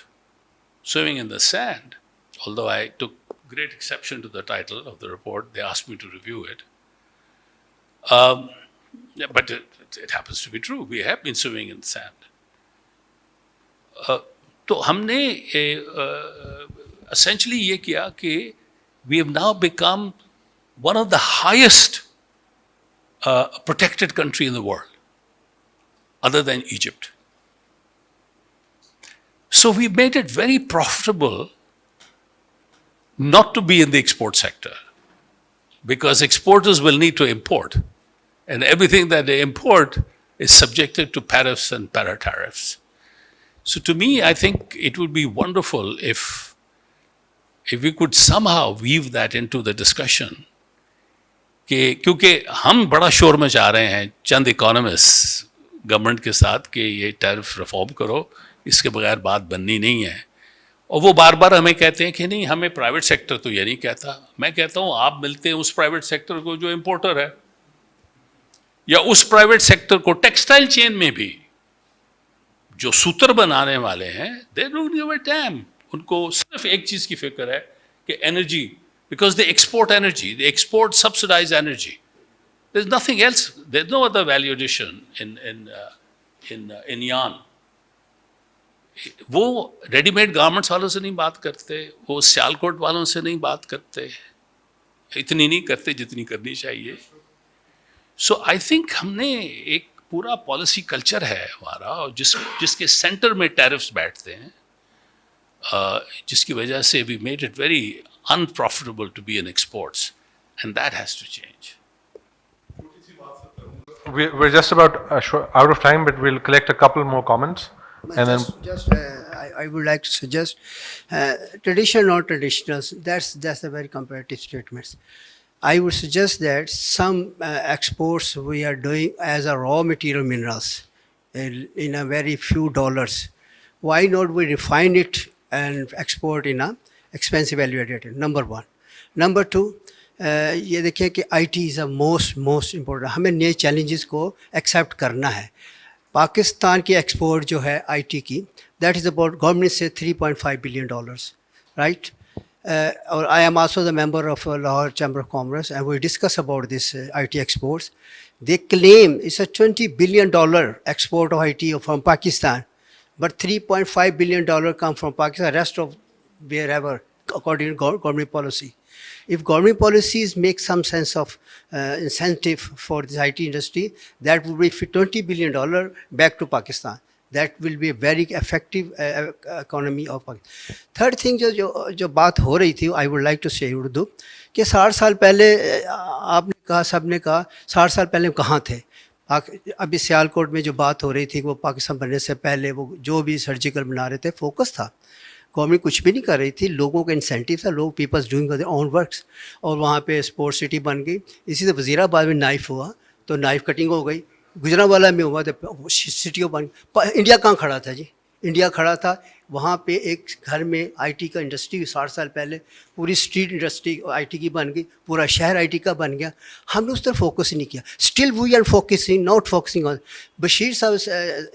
Speaker 5: Swimming in the Sand, although I took great exception to the title of the report, they asked me to review it. But it happens to be true. We have been swimming in the sand. تو ہم نے essentially یہ کیا کہ we have now become one of the highest protected country in the world, other than Egypt. So we made it very profitable not to be in the export sector, because exporters will need to import, and everything that they import is subjected to tariffs and para-tariffs. So to me, I think it would be wonderful if we could somehow weave that into the discussion. کیونکہ ہم بڑا شور مچا رہے ہیں چند economist government کے ساتھ کہ یہ ٹیرف ریفارم کرو, اس کے بغیر بات بننی نہیں ہے, اور وہ بار بار ہمیں کہتے ہیں کہ نہیں ہمیں پرائیویٹ سیکٹر تو یہ نہیں کہتا. میں کہتا ہوں آپ ملتے ہیں اس پرائیویٹ سیکٹر کو جو امپورٹر ہے, یا اس پرائیویٹ سیکٹر کو ٹیکسٹائل چین میں بھی جو سوتر بنانے والے ہیں, they don't give a damn. ان کو صرف ایک چیز کی فکر ہے کہ energy, because they export energy, they export subsidized energy. There's nothing else, there's no other value addition in yarn. وہ ریڈی میڈ گارمنٹس والوں سے نہیں بات کرتے, وہ سیالکوٹ والوں سے نہیں بات کرتے, اتنی نہیں کرتے جتنی کرنی چاہیے. سو آئی تھنک ہم نے ایک پورا پالیسی کلچر ہے ہمارا, اور جس کے سینٹر میں ٹیرفس بیٹھتے ہیں, جس کی وجہ سے we made it very unprofitable to be in exports, and that has to change.
Speaker 1: We're just about out of time, but we'll collect a couple more comments. And
Speaker 10: I would like to suggest traditional, non-traditional, that's a very comparative statement. I would suggest that some exports we are doing as a raw material minerals in a very few dollars. Why not we refine it and export in a expensive value added, number one. Number two, یہ دیکھیں کہ I T is a most important. ہمیں نئے challenges کو accept کرنا ہے. پاکستان کی export جو ہے آئی ٹی کی, دیٹ از اباؤٹ گورنمنٹ سے $3.5 billion, رائٹ. اور I am also the member of Lahore chamber of commerce and we discuss about this I T exports. They claim it's a $20 billion export of IT from Pakistan, but $3.5 billion come from Pakistan, rest of wherever, according to government policy. If government policies make some sense of incentive for this IT industry, that would be $20 billion back to Pakistan. That will be a very effective economy of Pakistan. Third thing जो बात हो रही थी, I would like to say Urdu कि 60 साल पहले आपने कहा, सबने कहा 60 साल पहले कहाँ थे. अभी सियालकोट में जो बात हो रही थी वो पाकिस्तान बनने से पहले वो जो भी सर्जिकल बना रहे थे, फोकस था. गवर्नमेंट कुछ भी नहीं कर रही थी, लोगों का इंसेंटिव था, लोग peoples doing their own works, और वहाँ पे स्पोर्ट्स सिटी बन गई. इसी तरह वज़ीराबाद में नाइफ हुआ तो नाइफ कटिंग हो गई, गुजरांवाला में हुआ तो सिटियों बन. इंडिया कहाँ खड़ा था जी? इंडिया खड़ा था वहाँ पे एक घर में आईटी का इंडस्ट्री 60 साल पहले, पूरी स्ट्रीट इंडस्ट्री आईटी की बन गई, पूरा शहर आईटी का बन गया. हमने उस तरफ फोकस ही नहीं किया. Still we are focusing, not focusing on. Bashir साहब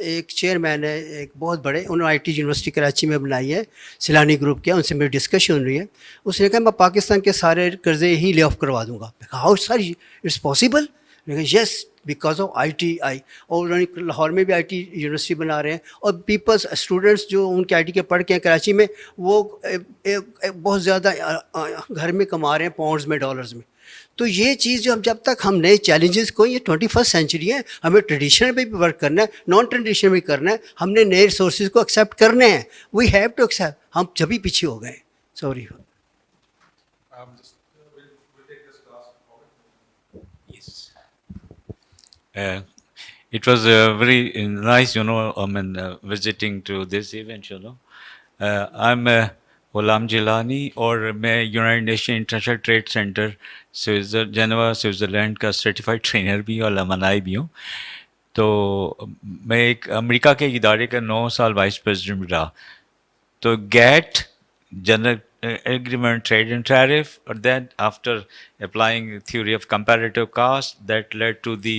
Speaker 10: एक चेयरमैन है एक बहुत बड़े, उन्होंने आईटी यूनिवर्सिटी कराची में बनाई है, सिलानी ग्रुप के, उनसे मेरी डिस्कशन हुई है. उसने कहा मैं पाकिस्तान के सारे कर्जे ही ले ऑफ करवा दूँगा. How sir it's possible? Yes, because of ITI. और उन्होंने लाहौर में भी IT यूनिवर्सिटी बना रहे हैं, और पीपल्स स्टूडेंट्स जो उनके IT के पढ़ के हैं कराची में, वो बहुत ज़्यादा घर में कमा रहे हैं, पाउंड्स में, डॉलर्स में. तो ये चीज़ जो जब तक हम नए चैलेंजेस को, ये 21st सेंचुरी है, हमें ट्रेडिशनल में भी वर्क करना है, नॉन ट्रेडिशनल भी करना है, हमने नए रिसोर्सेज को एक्सेप्ट करने हैं. We have to accept. हम जब भी पीछे हो गए. Sorry.
Speaker 11: It was very nice, visiting to this event, I'm Ghulam Jilani, और मैं United nation international trade centre Geneva Switzerland का सर्टिफाइड ट्रेनर भी और अलमनाई भी हूँ. तो मैं एक अमेरिका के इदारे का 9 साल वाइस प्रेसिडेंट रहा. तो GATT, general agreement, trade and tariff, or then after applying theory of comparative cost, that led to the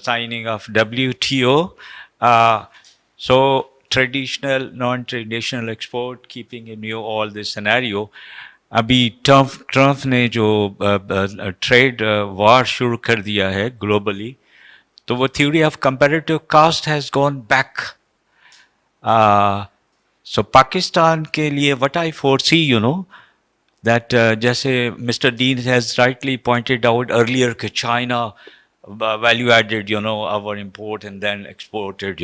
Speaker 11: signing of WTO. So traditional, non-traditional export, keeping in view all this scenario. अभी Trump ने जो trade war शुरू कर दिया है globally, तो वो theory of comparative caste has gone back. So Pakistan के लिए what I foresee, that जैसे Mr. Dean has rightly pointed out earlier कि China value added, our import and then exported,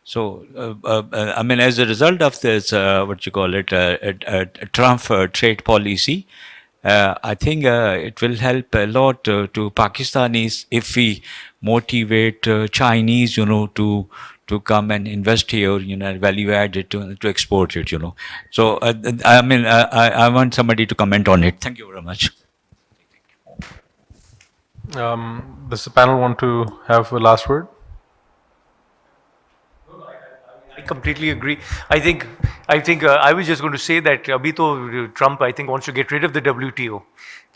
Speaker 11: So I mean, as a result of this, Trump trade policy, I think it will help a lot to Pakistanis if we motivate Chinese, to come and invest here, value added to export it, So, I mean, I want somebody to comment on it. Thank you very much.
Speaker 1: Does the panel want to have a last word?
Speaker 2: I completely agree. I think I was just going to say that abhi to Trump, I think, wants to get rid of the WTO.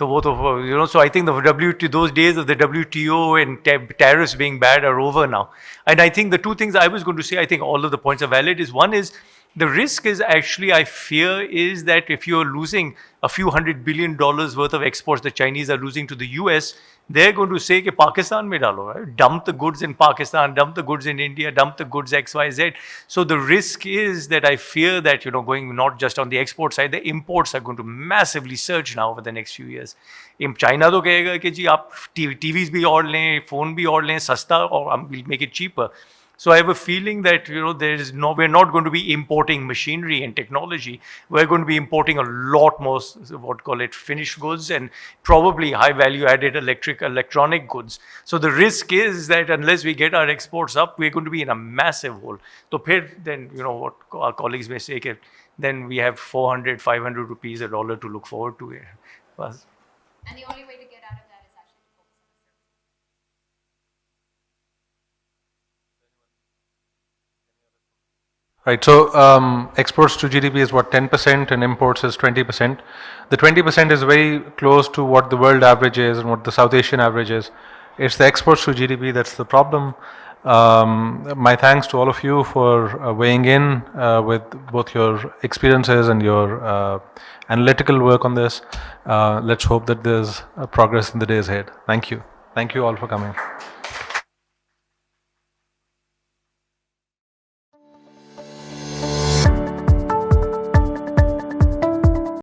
Speaker 2: So I think the WTO, those days of the WTO and tariffs being bad are over now. And I think the two things I was going to say, I think all of the points are valid, is one is the risk is actually, I fear, is that if you're losing a few $100 billion worth of exports the Chinese are losing to the US, they're going to say कि Pakistan में डालो, right? Dump the goods in Pakistan, dump the goods in India, dump the goods XYZ. So the risk is that I fear that, going not just on the export side, the imports are going to massively surge now over the next few years. In China तो कहेगा कि जी आप TVs भी और लें, phone भी और लें, सस्ता, और we'll make it cheaper. So I have a feeling that we're not going to be importing machinery and technology. We're going to be importing a lot more finished goods and probably high value added electronic goods. So the risk is that unless we get our exports up, we're going to be in a massive hole. So then what our colleagues may say, then we have 400, 500 rupees a dollar to look forward to. And
Speaker 3: the only way to get out of that is actually to focus on the
Speaker 1: Right, so exports to GDP is what, 10%, and imports is 20%. The 20% is very close to what the world average is and what the South Asian average is. It's the exports to GDP that's the problem. My thanks to all of you for weighing in with both your experiences and your analytical work on this. Let's hope that there's progress in the days ahead. Thank you. Thank you all for coming.